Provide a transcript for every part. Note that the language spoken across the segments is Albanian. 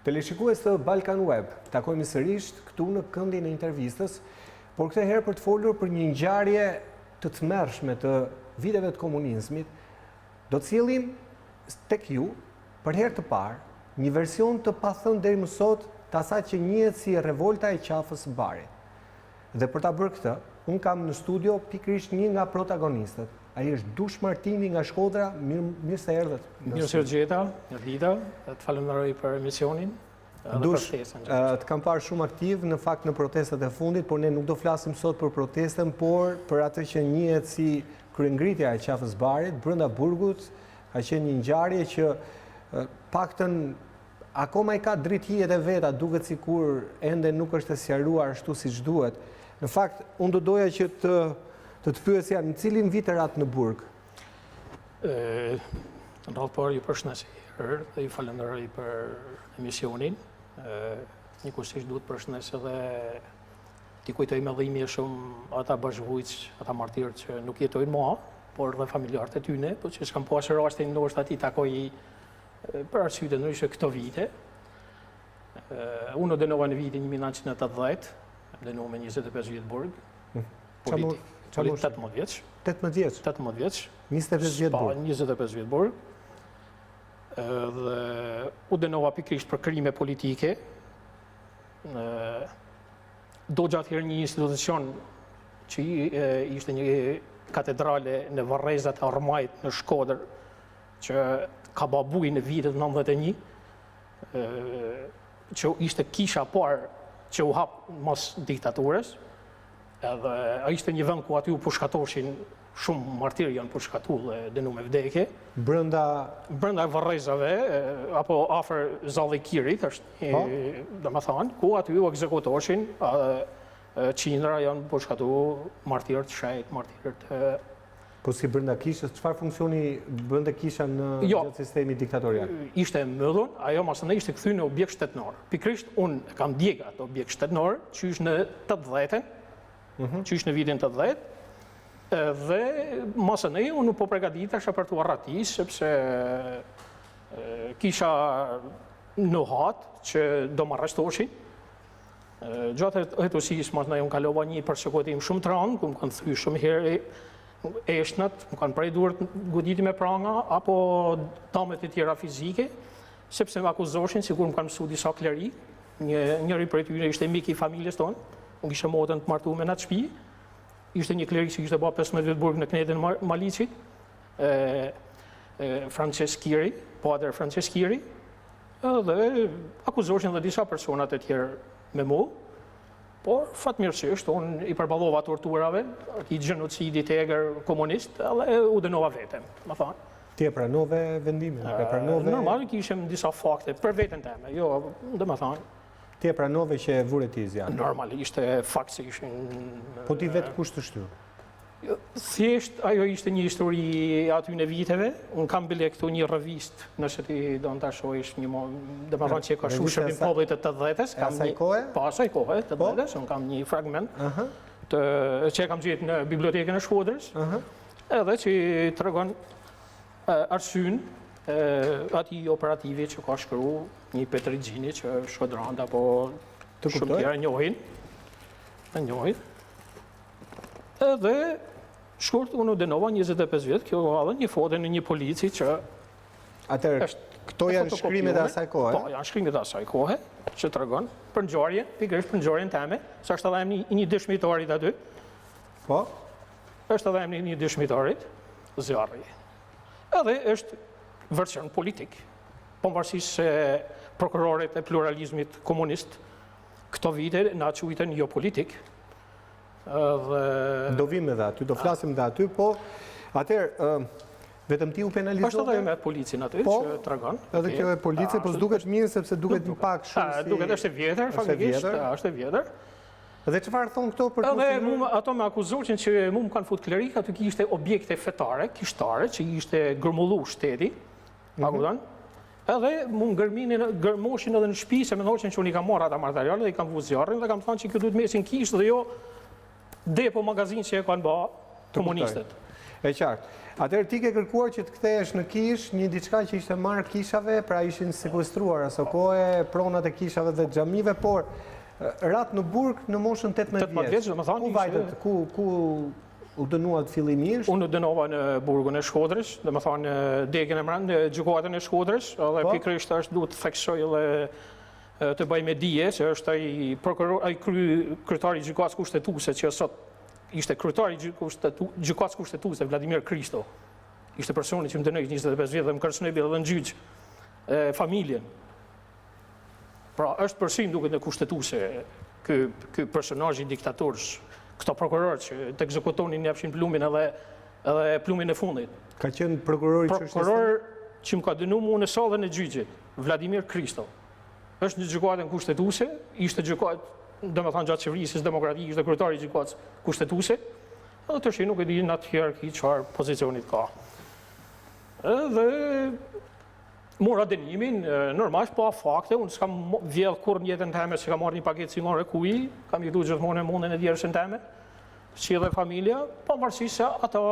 Teleshikues të Balkan Web, takojmë sërish këtu në këndin e intervistës, por këtë herë për të folur për një ngjarje të tmerrshme të viteve të komunizmit, do të sjellim tek ju për herë të parë një version të pathënë deri më sot të asaj që njihet si revolta e Qafës Barit. Dhe për ta bërë këtë, unë kam në studio pikërisht një nga protagonistët. Ai është Dush Martini nga Shkodra, mirë se erdhët. Mirë se gjeta, Lida, të falenderoj për emisionin. Dush, të kam parë shumë aktiv në fakt në protestat e fundit, por ne nuk do flasim sot për protestën, por për atë që njihet si kryengritja e Qafës Barit brenda burgut, ka qenë një ngjarje që paktën akoma i ka drejthijet e veta, duket sikur ende nuk është e sqaruar ashtu siç duhet. Në fakt, unë do doja që të pyesja në cilin vit erat në burg? Të ndalë parë ju përshëndetje dhe ju falenderoj për emisionin. Një kusisht duhet përshëndetje dhe t'i kujtoj me dhimi shumë ata bashkëvujç, ata martirë që nuk jetojnë mua, por dhe familjarët e tyne, po që s'kam pasur rastin ndoshta ati takoj për arsyet e ndryshme këto vite. Unë dënova në vitin 1980, dënova me 25 vjet burg. 18 vjeç. 18 vjeç? 18 vjeç. 25 vjet burg? 25 vjet burg. Dhe u dënova pikërisht për krime politike. Do gjatë herë një institucion që ishte një katedrale në Varrezat e Armajt në Shkodër, që ka babuj në vitet 91, që ishte kisha parë që u hap mos diktaturës, edhe a ishte një vend ku aty u pushkatoshin shumë martirë janë pushkatu dhe dënu me vdekje. Brenda Varrezave, apo afër Zalli Kirit, është dhe më thanë, ku aty u ekzekutoshin, qindra janë pushkatu martirë të shajt, martirë të... Po si brenda kishës, çfarë funksioni brenda kisha në gjatë sistemi diktatorial? Ishte mëdhun, ajo masë në ishte këthy në objekt shtetënor. Pikrisht, unë kam djega atë objekt shtetënor, që ishtë në 80-ën, që ishtë në vitin 80, dhe masë në unë po pregadita shë për të arratis, sepse kisha në hatë që do më arrestoshin. Gjatë hetësis, masë në unë kalova një persekutim shumë të randë, ku më kanë thy shumë herë eshnat, më kanë prej duart goditi me pranga, apo damet e tjera fizike, sepse më akuzoshin, sikur më kanë mësu disa kleri, njëri për e tyre ishte mik i familjes tonë, unë kishe motën të martu me në atë shpi, ishte një kleri që ishte ba 15 vjet burg në Knedën Malicit, Franceskiri, pader Franceskiri, dhe akuzoshin dhe disa personat e tjerë me mu, por fatmirësisht, unë i përballova torturave, i gjenocidit egër komunist, dhe u dënova vetem, më thanë. Ti e pranove vendimin? Normal, kishem disa fakte për veten teme, jo, dhe më thanë. Ti e pranove që e vure ti zjarë? Normal, ishte fakt se ishin... Po ti vetë kush të shtyrë? Thjesht, ajo ishte një histori aty në viteve. Unë kam bile këtu një revist, nëse ti do në të shohish një dhe më thonë që ka shu shërbim pollit të 80-ës. E asaj kohë? Po, asaj kohë, të 80-ës. Unë kam një fragment që kam gjetë në bibliotekën e Shkodrës, edhe që të regon arsyn ati operativi që ka shkru një Petri Gjini që Shkodrand apo shumë tjera njohin. Edhe shkurt unë u dënova 25 vjet, kjo edhe një foto në një polici që... Atër, këto janë shkrimet e asaj kohë? Po, janë shkrimet e asaj kohë, që të regon për ngjarjen, pikërisht për ngjarjen teme, sa është edhe emni një dëshmitarit aty. Po? Është edhe emni një dëshmitarit, zjarri. Edhe është version politik. Pavarësisht se prokurorit e pluralizmit komunist këto vite na quajtën jo politik. Do vim edhe aty, do flasim edhe aty, po atëherë vetëm ti u penalizove? Është edhe me policin aty që tregon. Edhe kjo e polici, po s'duket mirë sepse duket një pak shumë si... Duket është e vjetër, faktikisht, është e vjetër. Dhe çfarë thon këto për edhe ato me akuzoshin që mu më kanë fut klerik, aty kishte objekte fetare, kishtare, që ishte gërmullu shteti, edhe mu gërmoshin edhe në shtëpi, se me thoqen që unë i kam marrë ata materiale dhe i kam vu zjarrin dhe kam thonë që kjo duhet mesin kishtë dhe jo depo magazin që e kanë ba komunistët. E qartë. Atëherë ti ke kërkuar që të kthehesh në kish një diçka që ishte marrë kishave, pra ishin sekuestruar aso kohë pronat e kishave dhe xhamive, por rat në burg në moshën 18 vjeç. Ku vajtet? Ku u dënuat fillimisht? Unë u dënova në burgun e Shkodrës, dhe më thonë degën e mërën në gjykatën e Shkodrës, dhe pikërisht është duhet të theksoj dhe të bëj me dije, që është ai kryetari i gjykatës kushtetuese që sot ishte kryetari i gjykatës kushtetuese Vladimir Kristo. Ishte personi që më dënoi 25 vjet dhe më kërcënoi edhe në gjyq familjen. Pra është përsim duket në kushtetuese ky personazh i diktatorës. Këto prokurorë që të ekzekutonin njëfshin Plumbin edhe Plumbin e fundit. Ka qenë prokurori Prokuror që më ka dënu mu në sallën e gjyqit, Vladimir Kristo. Është një gjykatën kushtetuese, ishte gjykatë, do me thanë gjatë qeverisë demokratike, ishte kryetari i gjykatës kushtetuese, edhe të shi nuk e di në atë hierarki çfarë pozicionit ka. Edhe mora dënimin, normalisht pa fakte, unë s'kam vjedh kur në jetën teme që kam marrë një paketë cigare kuj, kam jetu gjithmonë në mundin e djersën teme, si edhe familja, pavarësisht se ata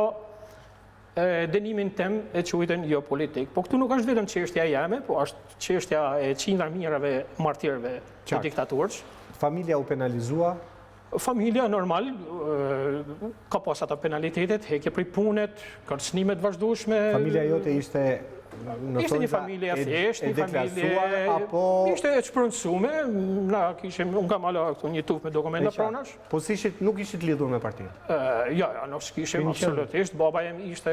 dënimin tem e quajtën jo politik. Po këtu nuk është vetëm çështja jeme, po është çështja e qindra mijërave martirëve të diktatorës. Familja u penalizua? Familja normal, ka pas ata penalitetet, hekje prej punet, kërcënimet vazhdueshme. Familja jote ishte Ishte një familje e thjeshtë, një familje apo ishte e çpërndësuar, na kishim, unë kam ala këtu një tufë me dokumenta pronash. Po si nuk ishit lidhur me partinë? Ja, nuk kishim absolutisht. Baba jem ishte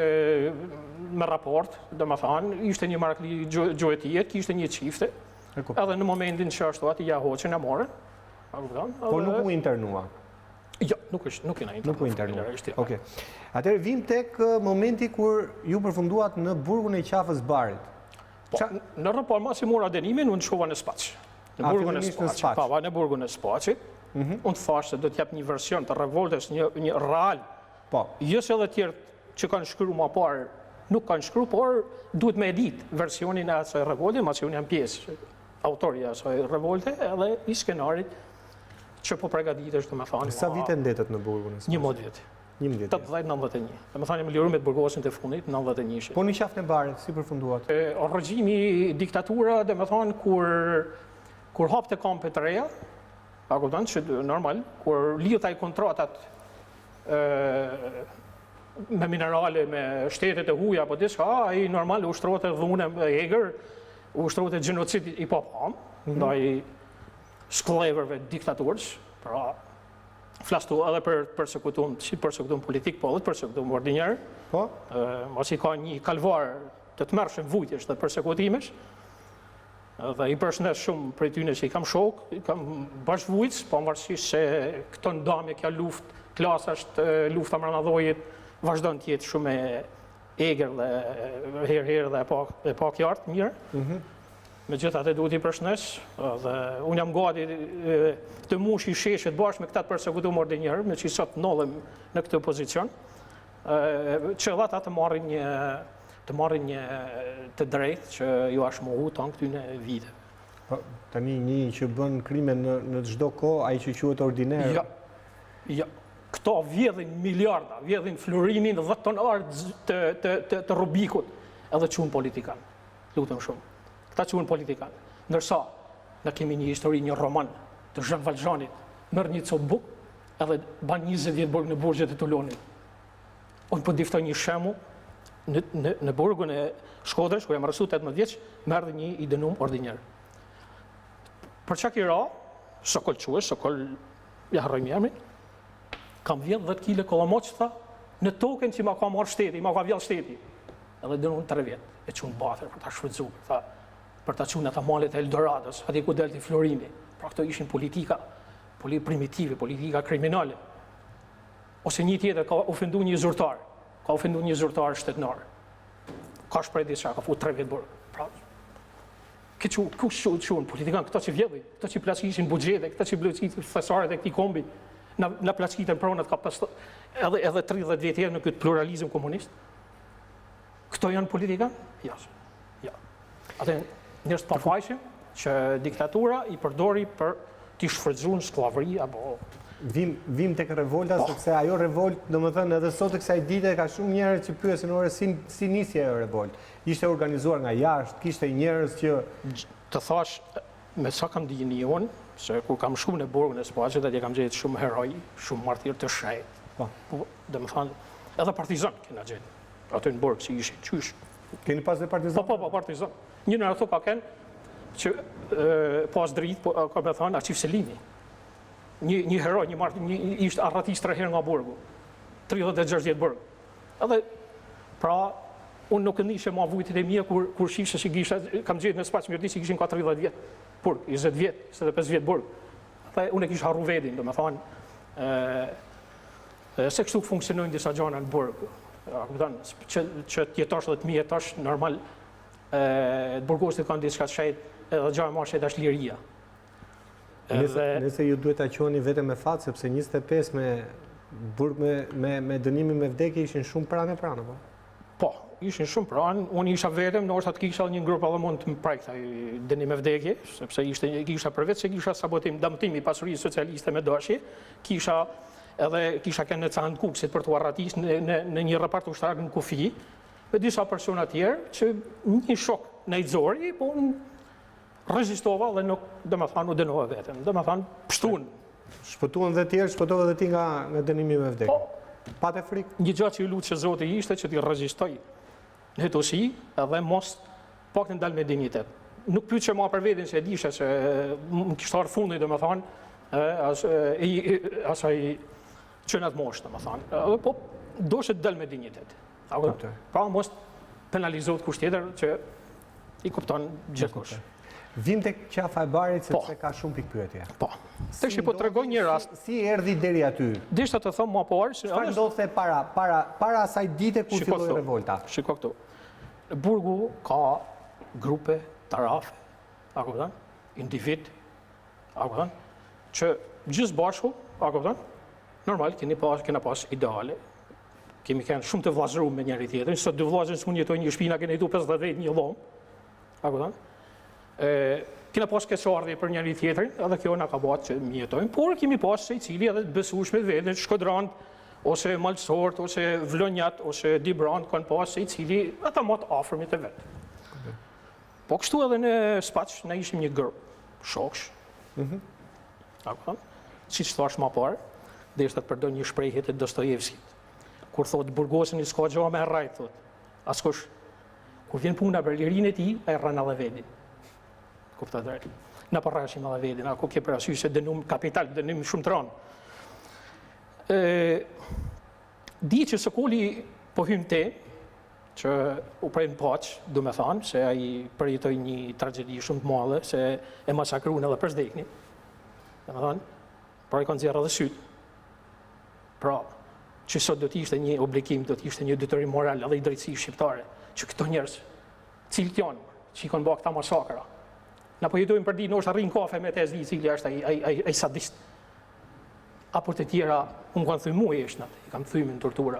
me raport, domethënë, ishte një marrëkli gjoetijet, kishte një çifte. Edhe në momentin që ashtu aty ja hoqën e morën. Po nuk u internua. Jo, nuk u internua. Okej. Atëherë vim tek momenti kur ju përfunduat në burgun e Qafës Barit. Në rrëpar ma si mora dënimin, unë shkova në Spaq. Në burgun e Spaq. Pava në burgun e Spaqit. Unë thash se do t'jap një version të revoltës, një real. Jo se edhe tjerë që kanë shkru ma parë, nuk kanë shkru, por duhet me edit versionin e asaj revolte, ma që unë jam pjesë autori e asaj revolte, edhe i skenarit që po pregaditësht, me thani. Sa vite ndetet në burgun e Spaqit? 11 vjet. 1891. Dhe me thani me liru me të burgosin të fundit, 91. Po në Qafën e Barit, si përfunduat? Regjimi diktatura, dhe me thani, kur hapte kampe të reja, a kupton që normal, kur lidhej kontratat me minerale, me shtetet e huja, apo diçka, ai normal ushtrohet e dhune e egër, ushtrohet e gjenocid i papam, ndaj shkleverve diktatorës, pra flastu edhe për persekutum politik, po edhe persekutum ordinjar, mos i ka një kalvar të tmerrshëm vujtjesh dhe persekutimesh, dhe i përshëndes shumë prej tyre që i kam shok, i kam bashkëvujtës, po pavarësisht se këto ndamje, kjo luftë, klasa është lufta mbrëmallojit, vazhdon të jetë shumë e egër dhe herë dhe e pa qartë mirë. Megjithatë duhet i përshëndes, dhe unë jam gati të mush i sheshet bashkë me këta të persekutum ordinjarë, me që i sot ndodhem në këtë pozicion, që edhe ata të marrin një të drejtë që ju ashtë mohu tanë këtyne vite. Tani një që bën krime në çdo kohë, ai që quhet ordiner? Jo. Këto vjedhin miliarda, vjedhin florinin dhe tonar të Rubikut, edhe quhen politikan. Lutem shumë. Këta quhen politikan. Ndërsa, ne kemi një histori, një roman të Jean Valjeanit, merr një copë buk, edhe ban 20 vjet burg në burgjet e Tulonit. Unë po diftoj një shembull, në burgun e Shkodrës, ku jam rësu 18 vjeç, merr një i dënum ordinjar. Për çka kira, Sokol quhesh, Sokol ja harroj emrin, kam vjedh 10 kg kollamoçta në tokën që ma ka marrë shteti, ma ka vjedh shteti. Edhe dënun 3 vjet, e çun batër për ta shfrytzuar, për ta çuar ata malet e Eldorados, aty ku delti Florini. Pra këto ishin politika primitive, politika kriminale. Ose një tjetër ka ofendu një zyrtar shtetenar. Ka shpreh diçka, ka futur 3 vjet burg. Pra kush quhen politikan, këto që vjedhin, këto që plaçishin buxhete, këto që bllocitin thesaret e këtij kombi, na plaçitën pronat ka pas edhe 30 vjet herë në këtë pluralizëm komunist. Këto janë politika? Jo. Atë njerëz të pafajshëm që diktatura i përdori për t'i shfrytzuar sklavëri apo Vim tek revolta, sepse ajo revolt, domethënë edhe sot të kësaj dite ka shumë njerëz që pyesin ore si nisi ajo revolt. Ishte organizuar nga jashtë, kishte njerëz që të thash me sa kam dini unë, se kur kam shkuar në burgun e Spaqit, atje kam gjetur shumë heroj, shumë martir të shejt. Po, domethënë edhe partizan kena gjetur aty në burg si ishin qysh. keni pas dhe partizan? Po, partizan. Një në ato ka kenë që pas dritë, ka me thënë, Arqif Selimi. Një heroj, ishte arratis 3 herë nga burgu. 36 vjetë burg. Edhe, pra, unë nuk nishe ma vujtit e mija kur shishe që gisha, kam gjetë në Spaq mirëti që gishin ka 30 vjetë burg, 20 vjetë, 25 vjetë burg. Edhe, unë e kisha harru vedin, do me thënë, se kështu funksionojnë disa gjana në burg. Që t'jetash dhe t'mi jetash, normal, burgosit kanë diska të shajt, edhe gjë ma shajt është liria. Nëse ju duhet ta quani vetëm me fat, sepse 25 me burg me dënimin me vdekje ishin shumë pranë, po? Po, ishin shumë pranë, unë isha vetëm, ndoshta të kisha një grup edhe mund të më prekte dënim me vdekje, sepse kisha përveç se kisha sabotim, dëmtim i pasurisë socialiste me dashje, kisha kënë në canë kuksit për të arratis në një repart ushtarak në kufi, me disa persona tjerë që një shok në Idzori, po unë rezistova dhe nuk, dhe me thanë, u dënova vetëm. Dhe me thanë, pështun. Shpëtuan dhe tjerë, shpëtova dhe ti nga dënimi me vdekje. Po, Pate frikë? një gjatë që ju lutë që Zoti ishte që t'i rezistoj në hetosi edhe mos pak të ndalë me dignitet. Nuk pyet që ma për vedin se e dishe që më kishtë arë fundi, dhe me thanë, asaj qënat moshë, dhe me thanë. Po, do që t'dalë me dignitet. Pra, mos penalizot kusht tjetër që i kupton gjithkush. Vim tek Qafë Barit sepse ka shumë pikpyetje. Po. Tash po tregoj një rast. Si erdhi deri aty? Dishta të them më parë se çfarë ndodhte para asaj dite kur filloi revolta. Shiko këtu. Në burgu ka grupe, tarafe, a kupton? Individ, a kupton? Që gjithë bashku, a kupton? Normal kena pas ideale. Kemi kanë shumë të vllazëruar me njëri tjetrin, sot dy vllazë s'mund jetojnë një shtëpi, na keni jetu 50 vjet një dhomë. A kupton? Kena pas keqardhje për njëri tjetrin, edhe kjo na ka bërë që mi jetojmë, por kemi pas se i cili edhe të besueshme vetën, shkodrant, ose malsort, ose vlonjat, ose dibrant, kanë pas se i cili ata më të afërmit e vet. Po kështu edhe në Spaq na ishim një grup shoksh. A kupton? Siç thash më parë, derisa të përdor një shprehje të Dostojevskit. Kur thotë burgosin i s'ka gjë me rrajt, thotë. Askush kur vjen puna për lirinë e tij, ai rran edhe vetin. Kupta drejt. Na parashim edhe vedin, ako ke parasysh se dënum kapital, dënim shumë të rënd. Di që Sokoli po hyn te, që u prej në paq, du me thanë, se ai përjetoi një tragjedi shumë të madhe, se e masakruan edhe për zdekni. Du me thanë, pra i kanë zjarë edhe sytë. Pra, që sot do t'ishte një obligim, do t'ishte një detyrim moral edhe i drejtësi shqiptare, që këto njerëz, cilët janë, që i kanë bërë këta masakra. Na po jetojmë për ditë, në është arrin kafe me tezdi, cili është ai sadist. Apo të tjera, unë kanë thymë mu e eshnat, i kanë thymë në tortura.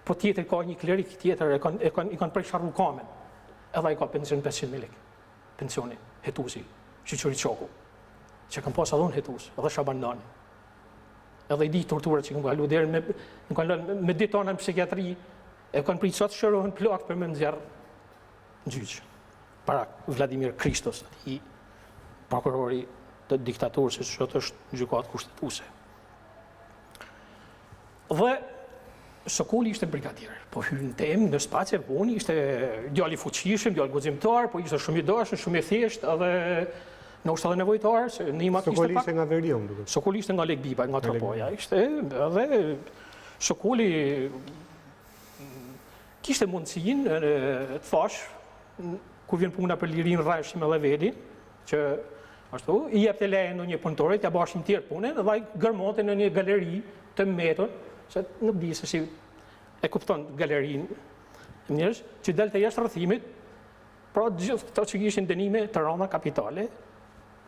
Po tjetër ka një klerik tjetër, i kanë prej sharru kamen. Edhe i ka pension 500.000 lek. Pensioni, hetusi, Shqyqëri Qoku. Që kanë pas adhon hetus, edhe Shaban Nani. Edhe i di tortura që kanë kalu deri me ditë tona në psikiatri, e kanë prit sot shërohen plak për me nxjerr në gjyq. Para Vladimir Kristos, i prokurori të diktaturës, që është gjykatë kushtetuese. Dhe Sokoli ishte brigadier, po hyrën temë në spaqe, po unë ishte djali fuqishëm, djali guximtar, po ishte shumë i dashur, shumë i thjeshtë, edhe në është edhe nevojtar, se në imat Sokoli ishte nga Verium, duket. Sokoli ishte nga Lekbiba, nga Tropoja, ishte, edhe Sokoli kishte mundësinë, të thash, ku vjen puna për lirinë rrajshim edhe vedin, që ashtu, i jep të leje në një punëtorit, ja bashim tjerë punën, dhe ai gërmonte në një galeri të meton, se nuk di se si e kupton galerinë njerëz, që delte jashtë rrethimit, pra gjithë këto që kishin dënime të rënda kapitale,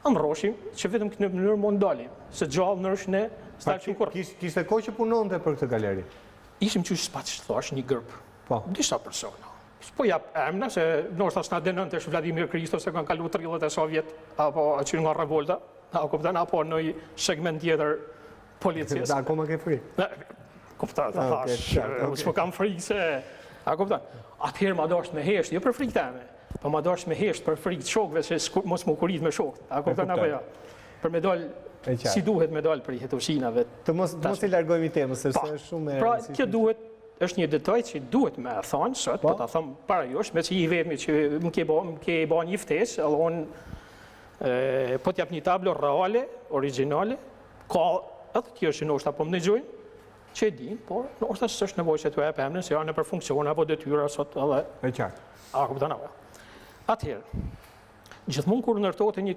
amroshim që vetëm në mënyrë mund dalim, se gjallë nërsh ne staqim kur. Kishte kohë që punonte për këtë galeri? Ishim që Spaq, thash, një grup, disa persona. Po jap emna, se nështë asë nga dënën të Vladimir Kristo, se kanë kalu 30 e Sovjet, apo që nga revolta, apo në segment tjetër policisë. Da, akoma ke frikë. Kuptat, thash, s'po kam frikë se... A kuptat? Atëherë ma dasht me hesht, jo për frikë teme, po ma dasht me hesht për frikë të shokëve se mos më kurit me shokët. A kuptat apo ja? Për me dal, si duhet me dal për i hetosinave. Të mos i largojmë i temës, sepse është shumë... Pra, kjo duhet, është një detaj që duhet me thonë sot, po ta thëmë para josh, me që i vetëmi që më ke ba një ftesë, edhe unë po t'jap një tablo reale, originale, ka edhe tjerë që nështë apo më nëgjojnë, që e din, por nështë asë është nevoj që t'u e pëmnë, se janë për funksion apo detyra sot edhe... E qartë. A, këpëtan apo. Atëherë, gjithmonë kur nërtojtë një...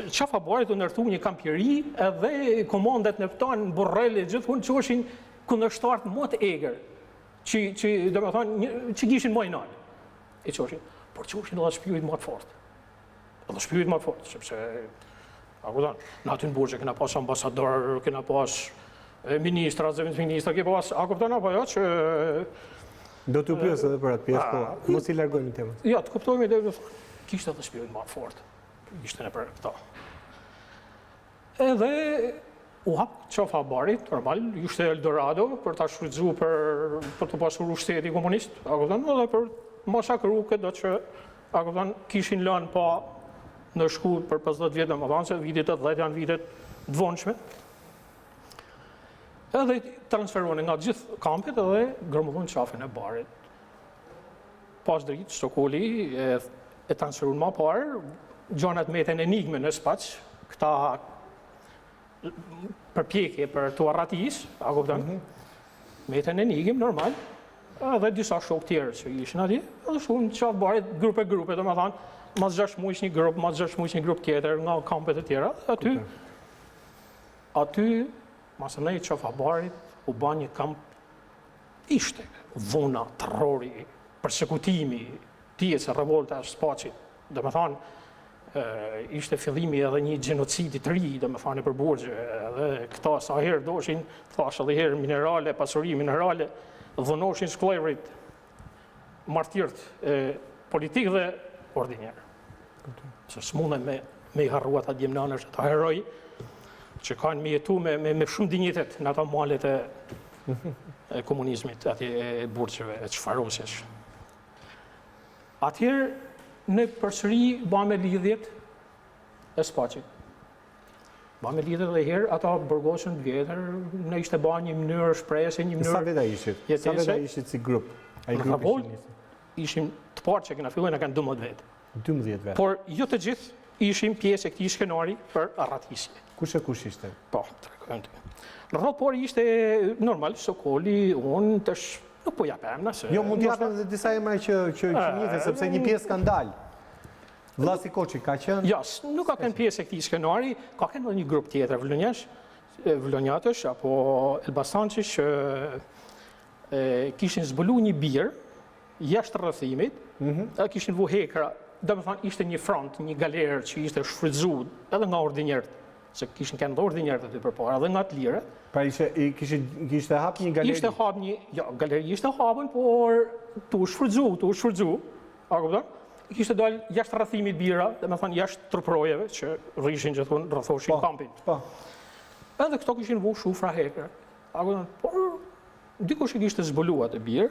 Qafë Barit u nërtu një kampjeri edhe komandet në pëtanë, borrele, gjithmonë që oshin kundërshtartë më të eger, që do me thonë, që gishin më i nalë. E që oshin, por që oshin edhe shpjujt më të fort. Edhe shpjujt më të fort, sepse... A, këpëtan, në aty në burgje, kena pas ambasador, kena pas... ministra, zëvend ministra, ke pas, a kupton apo jo që... Do t'u pyes edhe për atë pjesë, po mos i largojmë temën. Ja, të kuptojmë dhe kishte edhe shpirit më fort. Ishte në për këta. Edhe u hap Qafë Barit, normal, ishte Eldorado për ta shfrytzu për të pasur ushteti komunist, a kupton, edhe për masakru këtë që, a kupton, kishin lënë pa në shku për 50 vjetë, më thonë se vitet 80 janë vitet dvonshme. Edhe transferuan nga gjithë kampet edhe gërmullon Qafën e Barit. Pas dritë, Stokoli e transferuan ma parë, gjanat meten enigme në spaq, këta përpjekje për të arratis, a kupton, meten enigme, normal, edhe disa shok tjerë që ishin atje, edhe shumë Qafë Barit, grupe, dhe me thanë, mas 6 muaj një grup, mas 6 muaj një grup tjetër nga kampet e tjera, aty masë nej Qafë Barit u ba një kamp, ishte vona, terrori, persekutimi, tjece, revolta, spacit. Dhe me thanë, ishte fillimi edhe një gjenocidi të ri, dhe me thanë për burgje, edhe këta sa herë doshin, thash edhe herë minerale, pasuri minerale, dhënoshin shklevrit, martirt politikë dhe ordinjerë. Se s'mune me i harruat atë djemnanës, ata heroj, që kanë me jetu me shumë dignitet në ata malet e komunizmit, ati e burqeve, e qfarosjesh. Atëherë, në përsëri ba me lidhjet e spacit. Ba me lidhjet dhe herë, ata bërgosën vjetër, në ishte ba një mënyrë shprese, një mënyrë... Sa veta ishit? Sa veta ishit si grup? Në revolt, ishim të parë që kena filluar në kanë 12 vetë. 12 vetë? Por jo të gjithë ishim pjesë e këtij skenari për arratisje. Kush e kush ishte? Po, të rekojmë të. Në rrallë por ishte normal, Sokoli, unë tësh nuk po japem nëse... Jo, mund t'japem dhe disa emra që njëfe, sepse një pjesë kanë dalë. Vlasi Koçi ka qenë? Jas, nuk ka qenë pjesë e këtij skenari, ka qenë edhe një grup tjetër vlonjatësh, apo Elbasanqish, kishin zbulu një birë, jashtë rrëthimit, kishin vu hekra, dhe me thanë ishte një front, një galerë që ishte shfrytzu edhe nga ordinjerët, se kishin kënë dhe ordinjerët aty përpara, edhe nga të lirët. Pra kishte hap një galeri? Ishte hap një, ja, galeri ishte hapën, por tu shfrytzu, a këpëton? Kishte dalë jashtë rrëthimit bira, dhe me thanë jashtë trupërojeve, që rrishin që thunë rrëthoshin kampin. Edhe këto kishin vu shufra hekra, a këpëton? Por dikush e kishte zbuluat e birë,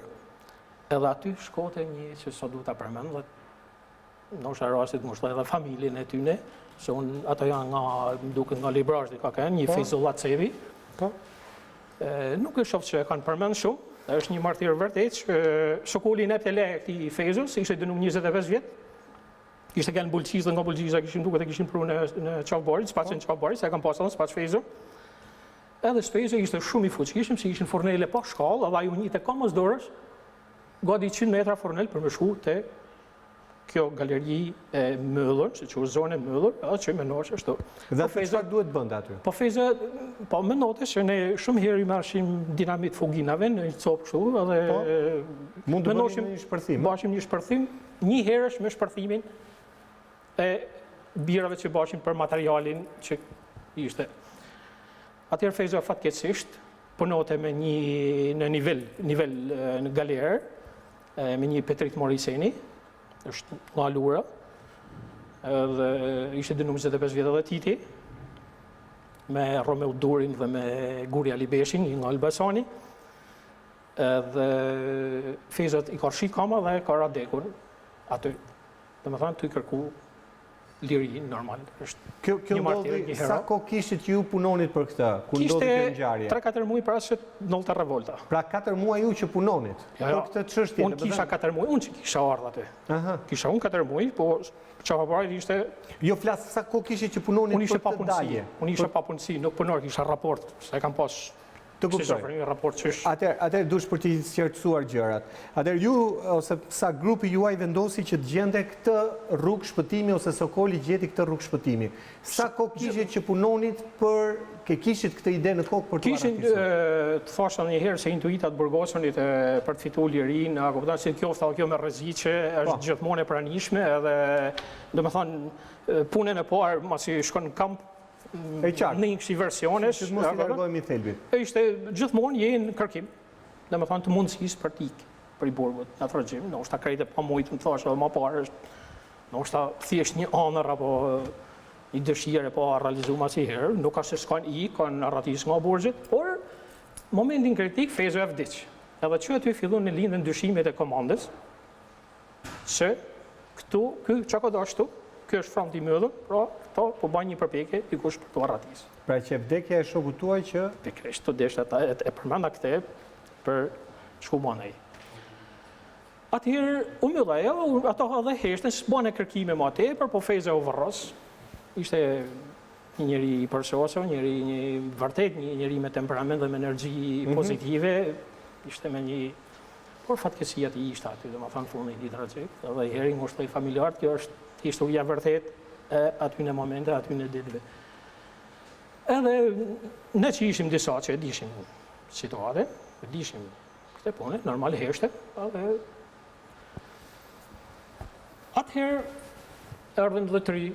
edhe aty shkote një që sa du ta përmend, dhe nështë rastit më shtë edhe familjen e tyne, se unë ato janë nga, duke nga Librazhdi ka kënë, një Fezullah Cevi. Nuk e shofë që e kanë përmend shumë, është një martirë vërtet që Sokoli në epte le këti Fezul, se ishte dënum 25 vjetë, ishte kënë bulqiz dhe nga bulqiza kishin duke të kishin pru në Qafë Barit, spacin Qafë Barit, se e kam pasë në spac Fezul. Edhe Fezul ishte shumë i fuqishëm, se ishin fornele pa shkallë, edhe aju një të kamës dorës, gati 100 metra fornel për me shku të kjo galeri e Mëllër, që është zonë e Mëllër, edhe që me noshë është të. Dhe çfarë duhet bënda aty? Po Feza, po me note që ne shumë herë i marshim dinamit fuginave në një copë kështu, edhe... Mund të bënim një shpërthim? Bashim një shpërthim, një herësh me shpërthimin e birave që bashim për materialin që ishte. Atëherë Feza fatkeqësisht punote me një në nivel në galerë, me një Petrit Moriseni, është nga Lura, dhe ishte dënuar 25 vjetë edhe titi. me Romeu Durin dhe me Guri Alibeshin, nga Elbasani. Dhe Fezat i ka rshi kama dhe ka radekun aty. Dhe me thënë, të i kërku liri normal. Kjo ndodhi, sa kohë kishit ju punonit për këtë? Kur ndodhi kjo ngjarje? 3-4 muaj para se ndodhte revolta. Pra 4 muaj ju që punonit për këtë çështje. Unë kisha 4 muaj, unë që kisha ardhur aty. Kisha unë 4 muaj, po Qafë Barit ishte... Jo flas sa kohë kishit që punonit për këtë dalje. Unë isha pa punësi, nuk punor, kisha raport, se kam pas... Të kuptoj. Atëherë dush për t'i qartësuar gjërat. Atëherë ju ose sa grupi juaj vendosi që të gjente këtë rrugë shpëtimi ose Sokoli gjeti këtë rrugë shpëtimi. Sa kohë kishit që punonit për ke kishit këtë ide në kokë për të paraqesuar? Të thashë një herë se intuitat burgosënit për të fituar lirinë, a kupton se kjo me rreziqe është gjithmonë e pranishme edhe domethënë punën e parë masi shkon në kamp në një kësi versionesh, ishte gjithmonë jenë kërkim, dhe me thonë të mundësisë për t'ikë, për i burgut, në të regjim, në është ta krejtë pa mujtë, më thashë, edhe ma parë është, në është ta thjesht një anër, apo një dëshire, po a realizu ma si herë, nuk ka se s'kan i, kanë arratisë nga burgjit, por, momentin kritik, Fezo e vdiq. Edhe që aty fillon në lindën dyshimet e komandës, se këtu, që ka dashtu, kjo është framë t'i mëdhën, pra këto po bajnë një përpjekje dikush për të arratisë. Pra që vdekja e shokut tuaj që... Pikrisht të deshte ata e përmenda këte për shkumanej. Atëherë, u mëdha e, ato edhe heshtën, s'bane kërkime ma tepër, po Feza u vërros. Ishte një njeri i përsosur, një vërtet, një njeri me temperament dhe me energji pozitive. Ishte me një... Por fatkesia ti ishte aty, dhe ma thanë fundit i tragjik. Edhe i heri ngushtoj familjarët, kjo është historia vërtet e aty në momente, aty në ditëve. Edhe ne që ishim disa që e dishim situate, e dishim këte pune, normal heshte, edhe atëherë erdhen dhe të ri,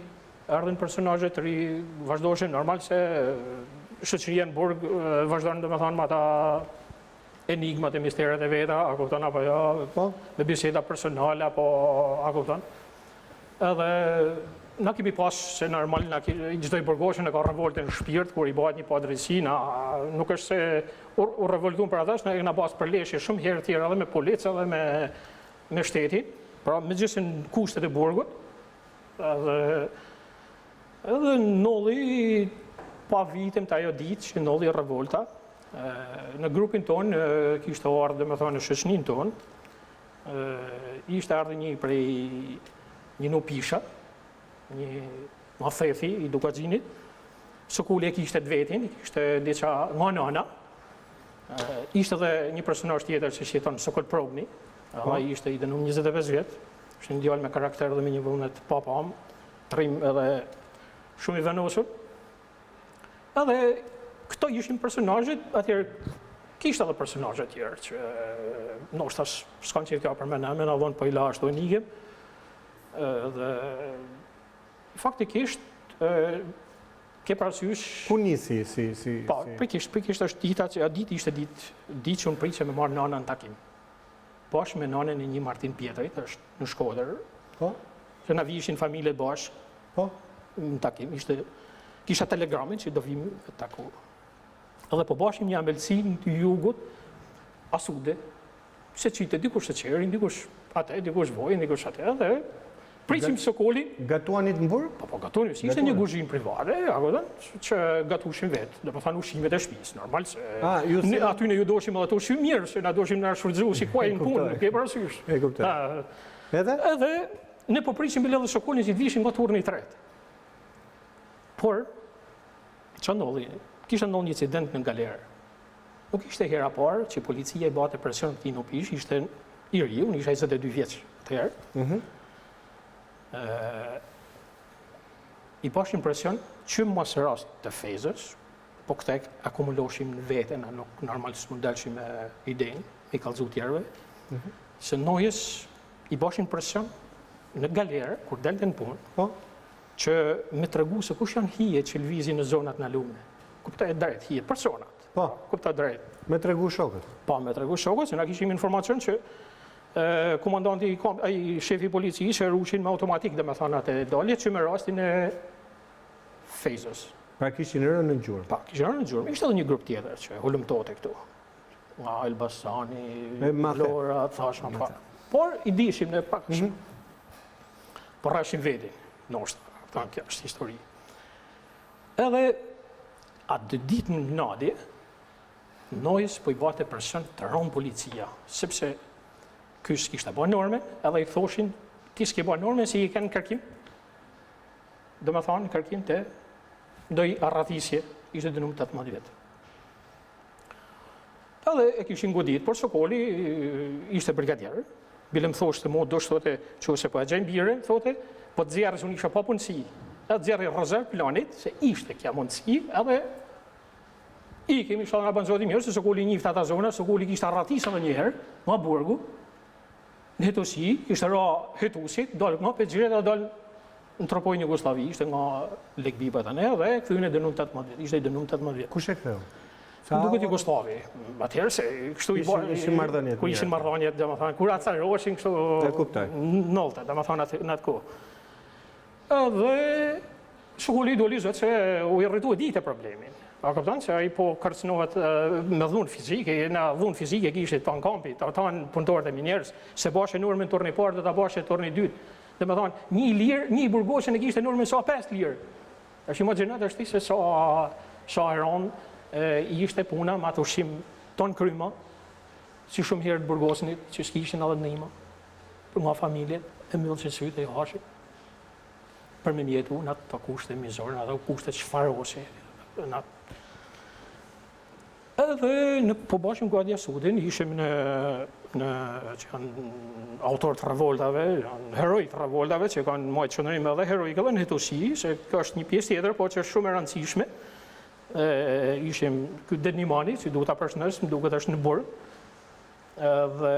erdhen personazhe të ri, vazhdojshin normal se shoqëria në burg vazhdojnë dhe me thanë ma ta enigmat e misteret e veta, a kupton, apo jo, me biseda personale, apo a kupton. Edhe na kemi pas se normal çdo i burgoshën e ka revoltën në shpirt kur i bëhet një padrejsi, nuk është se u revoltuan për ata, ne kena pas përleshje shumë herë tjera edhe me policë edhe me shtetin, pra megjithëse në kushtet e burgut. Edhe nolli pa vitem të ajo ditë që nolli revolta. Në grupin tonë kishte ardhur domethënë në shoqëninë tonë. Ishte ardhur një prej një nupisha, një mathethi i Dukaxhinit. Sokuli e kishte të vetin, kishte diça nga nana. Ishte edhe një personazh tjetër që shiton Sokol Probni. Ai ishte i dënuar 25 vjet. Ishte një djalë me karakter dhe me një vullnet papam, trim edhe shumë i vendosur. Edhe këto ishin personazhet, atëherë kishte edhe personazhe të tjerë që ndoshta s'kan qenë kjo për menë, na von po i la ashtu enigëm. Dhe faktikisht ke parasysh ku nisi si po pikisht është dita që ditë ishte ditë që unë prisja me marr nanën në takim. Bashkë me nanën e një Martin Pjetrit, është në Shkodër. Po. Që na vishin familjet bashkë. Po. Në takim kisha telegramin që do vim të taku. Edhe po bashkim një ambelsi në jugut, asude, se qite dikush të qerin, dikush atë, dikush vojnë, dikush atë, edhe prisim Sokolin. Gatuanit në burg? Po gatuanit, si ishte një guzhin private, që gatushim vetë, dhe po thanë ushimet e shtëpisë, normal se aty ne ju doshim edhe të ushim mirë, se na doshim na shfrytëzu si kuaj në punë, nuk e parasysh. E kuptoj. Edhe ne po prisim bile edhe Sokolin që të vishin nga turni i tretë. Por ç'a ndodhi? Kishte ndonjë incident në galerë. Nuk ishte hera parë që policia i bate presion këtij nupish, ishte i ri, unë isha 22 vjeç atëherë. I bashim presion që mos rast të Fezës, po këte akumuloheshim në vete, na nuk normal s'mund dalshim me idenë, me kallëzu tjerëve, se nojës i bashim presion në galerë, kur delte në punë, që me tregu se kush janë hije që lëvizin në zonat në lume. Kuptoj drejt hije personat. Po. Kuptoj drejt. Me tregu shokët. Po, me tregu shokët, se na kishim informacion që komandanti, ai shefi i policisë e ruqin me automatik, domethënë atë dalje që me rastin e Fezës. Pra kishin rënë në gjurmë. Pa, kishin rënë në gjurmë. Ishte edhe një grup tjetër që hulumtote këtu. Nga Elbasani, Lora, thashma pa. Por i dishim në pak por rashim vedin, nështë, kjo është histori. Edhe atë ditë në nadje, nojës po i bate presion të ronë policia, sepse ky s'kishte bërë norme, edhe i thoshin, ti s'ke bërë norme si i kanë kërkim. Do me thonë, kërkim të ndoj arratisje, ishte dënum 18 vjetë. Edhe e kishin godit, por Sokoli ishte brigadier. Bile më thoshte mu, do shtote që se po e gjejmë bire, thote, po të zjarës unë isha pa punësi. Edhe zjarë i rezerv planit, se ishte kja mundësi, edhe i kemi shtatë nga bënë zoti mirë, se Sokoli njiftë ata zona, Sokoli kishtë arratisë edhe njëherë, nga burgu, në hetosi, ishte ra hetusit, dalë nga Pegjiret, edhe dalë në tropojnë Jugoslavi, ishte nga Lekbiba të ne, dhe këthujnë e dënum 18 vjetë, ishte i dënum 18 vjetë. Kush e këtheu? Duket Jugoslavi. Atëherë se kështu ishin marrëdhëniet. Ku ishin marrëdhëniet, domethënë kur acaroshin kështu nollta, domethënë në atë kohë. Edhe Sokoli doli zot se u irritoi ditë problemin. A kupton se ai po kërcënohet me dhunë fizike, në dhunë fizike kishte tan kampi, ata punëtorët e minjerës, se bashë normën turni parë do ta bashë turni dytë. Domethënë një lirë, një burgosën e kishte normën sa 5 lirë. Tash imagjinat është se sa eron ishte puna me atë ushqim ton kryma, si shumë herë të burgosinit, që s'kishin edhe nëjma, për nga familje, e mbyllë që sytë e hashi, për me mjetu në atë kushte mizorë, në atë kushte çfarose. Edhe po bashim Guardia Sudin, ishim në që janë autorë të revoltave, janë heroj të revoltave, që kanë majtë qëndërim edhe heroik edhe në hetosi, se kjo është një pjesë tjetër, po që është shumë e rëndësishme. Ishim këtë Dednimani, që duhet ta përshëndes, më duket është në burg, dhe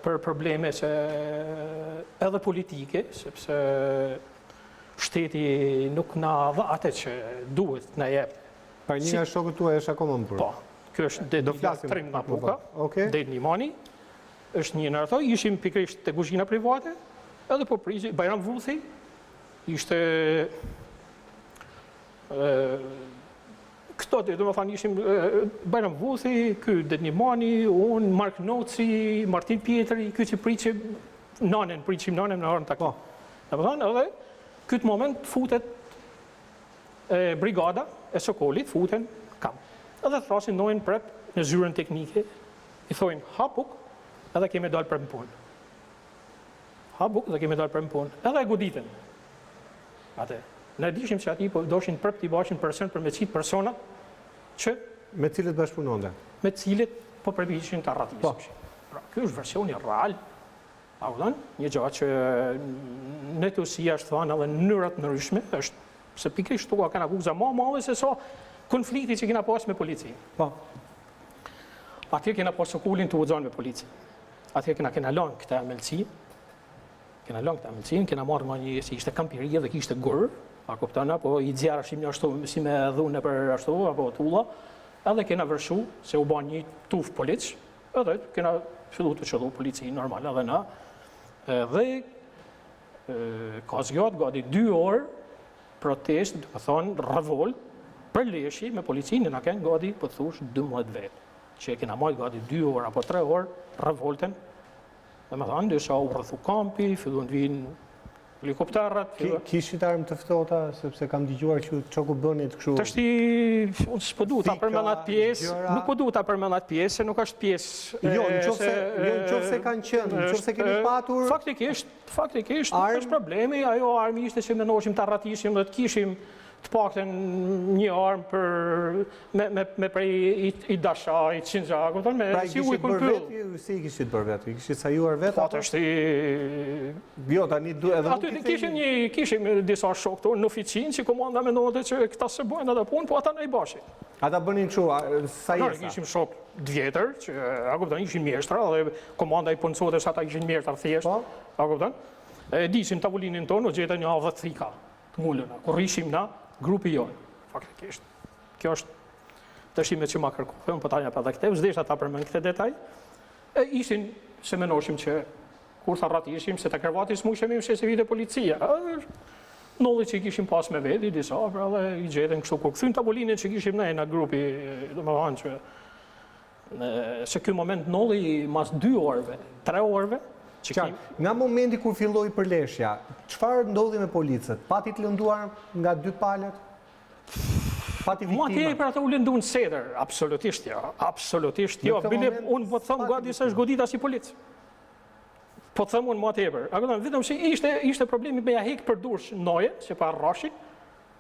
për probleme edhe politike, sepse shteti nuk na dha atë që duhet na jep. Pa një nga shokët tuaj është akoma në burg. Po, kjo është Dednimani nga Puka, Dednimani, është një në ato, ishim pikrisht të kuzhina private, edhe po prisi, Bajram Vuthi, ishte këto të, do më thanë, ishim Bajram Vuthi, ky Dednimani, unë, Mark Noci, Martin Pietri, ky që priqim nanen në orën takim. Do më thanë, edhe këtë moment futet brigada e Sokolit, futen kam. Edhe thrasin nojnë prep në zyrën teknike, i thojnë hapuk, edhe kemi dalë prep në punë. Hapuk, edhe kemi dalë prep në punë. Edhe e goditën. Ate. Ne dishim që ati po doshin prep t'i bashin person për me qitë personat që... Me cilët bashkëpunonde? Me cilët po përpishin të arratisë. Pra, kjo është versioni real. A u dhanë, një gjatë që në të si është thanë edhe nërat në ryshme, është se pikrisht tua kanë akuza ma madhe se so konflikti që kena pas me policinë. Po. Atje kena pas Sokolin të udhëzon me policinë. Atje kena lanë këta emelësi. Kena marrë nga një, si ishte kampirie dhe kishte gurë, a kuptana, po i dzjarë ashtim një ashtu, si me dhune për ashtu, apo tulla, edhe kena vërshu, se u ban një tuf polic, edhe kena fillu të qëllu polici normal, edhe na, dhe ka zgjat gati 2 orë protest, dhe më thonë, revolt, për leshi me policinë, në kenë gati, për thush, 12 vetë, që kena majtë gati 2 orë, apo 3 orë, revolten, dhe me thonë, disa u rrëthu kampi, fillu në vinë helikopterat. Kishit armë të ftohta, sepse kam dëgjuar që ku bënit kështu... Të shti, unë s'po du ta përmenat pjesë, nuk po du ta përmenat pjesë, se nuk është pjesë... Jo, në qofë se kanë qënë, në qofë se keni patur... Faktikisht, nuk është problemi, ajo armi ishte që menoshim të arratishim dhe të kishim të pakten një armë për me prej i dasha, i qinja, me si u i këmpyll. Si i kishit bërë vetë? I kishit sajuar vetë? Po, të shti... Jo, tani edhe aty kishim disa shok të në oficinë që komanda me ndote që këta se bojnë edhe punë, po ata në i bashin. Ata bënin që sa jesa? Nërë kishim shok dvjetër, që akuptan ishin mjeshtra, dhe komanda i punësote që ata ishin mjeshtrar thjesht, akuptan. Disim tavulinin tonë, o gjeta një 10 thika të mullëna, kur ishim na grupi jonë, faktikisht. Kjo është të shime që ma kërkofëm, po ta një për dhe këte, vëzdeshta ta përmen këte detaj. Ishin se menoshim që kur tha ratishim, se të kërvati s'mushemi më se vite policia. nolli që i kishim pas me veti, disa, pra dhe i gjetën kështu, kur këthyn tabulinën që kishim ne në grupi, do më thanë që, se ky moment nolli mas 2 orëve, 3 orëve, nga momenti kur filloi përleshja, çfarë ndodhi me policët? Pati të lënduar nga 2 palët? Pati viktima? Ma tje për ata u lëndu në seder, absolutisht jo, bile unë po të thëmë gati se është godita si policë. Po të thëmë unë ma tepër. Vetëm që ishte problemi me ja hekë për dursh noje, që pa rrashin,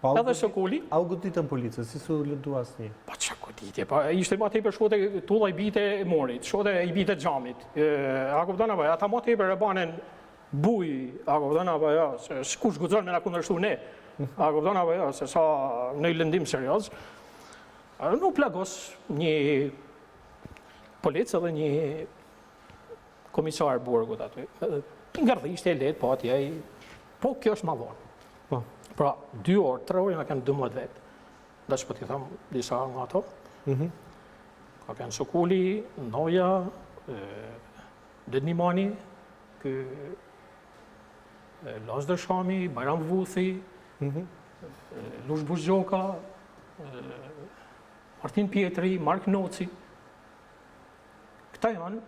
edhe sëkulli. A u goditën policës, si su lëndu asnjë? Pa që goditje, ishte ma tepër shkote tulla i bite morit, shkote i bite xhamit. A kupton apo, ata ma tepër e banen buj, a kupton apo jo, se s'kush guxon me na kundërshtu ne. A kupton apo jo, se sa në lëndim serioz. Nuk plagos një policë edhe një komisar burgut aty. Ngardhisht e letë, po atje, po kjo është ma vonë. Pra, 2 orë, 3 orë, nga kanë 12 vetë. Dhe që po t'i thamë disa nga ato. Ka kanë Sokuli, Noja, Dednimani, Lazdër Shami, Bajram Vuthi, Lush Buzgjoka, Martin Pietri, Mark Noci. Këta janë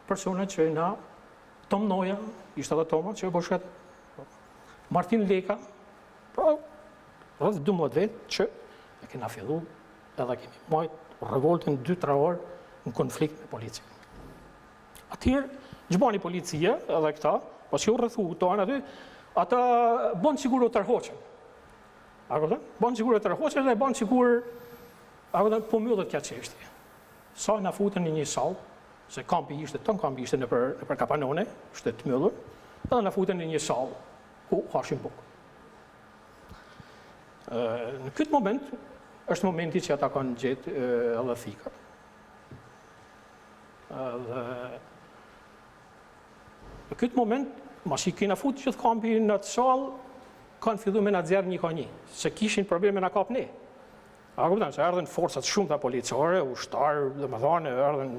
personat që na, Tom Noja, ishte edhe Toma që e bëshket, Martin Leka, pra, rrëth 12 vetë që e kena fillu edhe kemi majtë revoltën 2-3 orë në konflikt me policinë. Atëherë, gjbani policia edhe këta, pas që u rrëthu tonë aty, ata banë sigur o tërhoqen. A këtën? Banë sigur o tërhoqen dhe banë sigur, a këtën, po mjëllët kja qeshtje. Sa na futën në një salë, se kampi ishte në për kapanone, ishte të mëllur, edhe na futën në një salë, ku hashim bukë. Në këtë moment, është momenti që ata kanë gjetë edhe thika. Në këtë moment, mas i kena futë që të kampi në të salë, kanë fillu me na zjerë një ka një, se kishin probleme na kap ne. A kupton, se erdhen forcat shumë të policore, ushtarë, dhe më thane, erdhen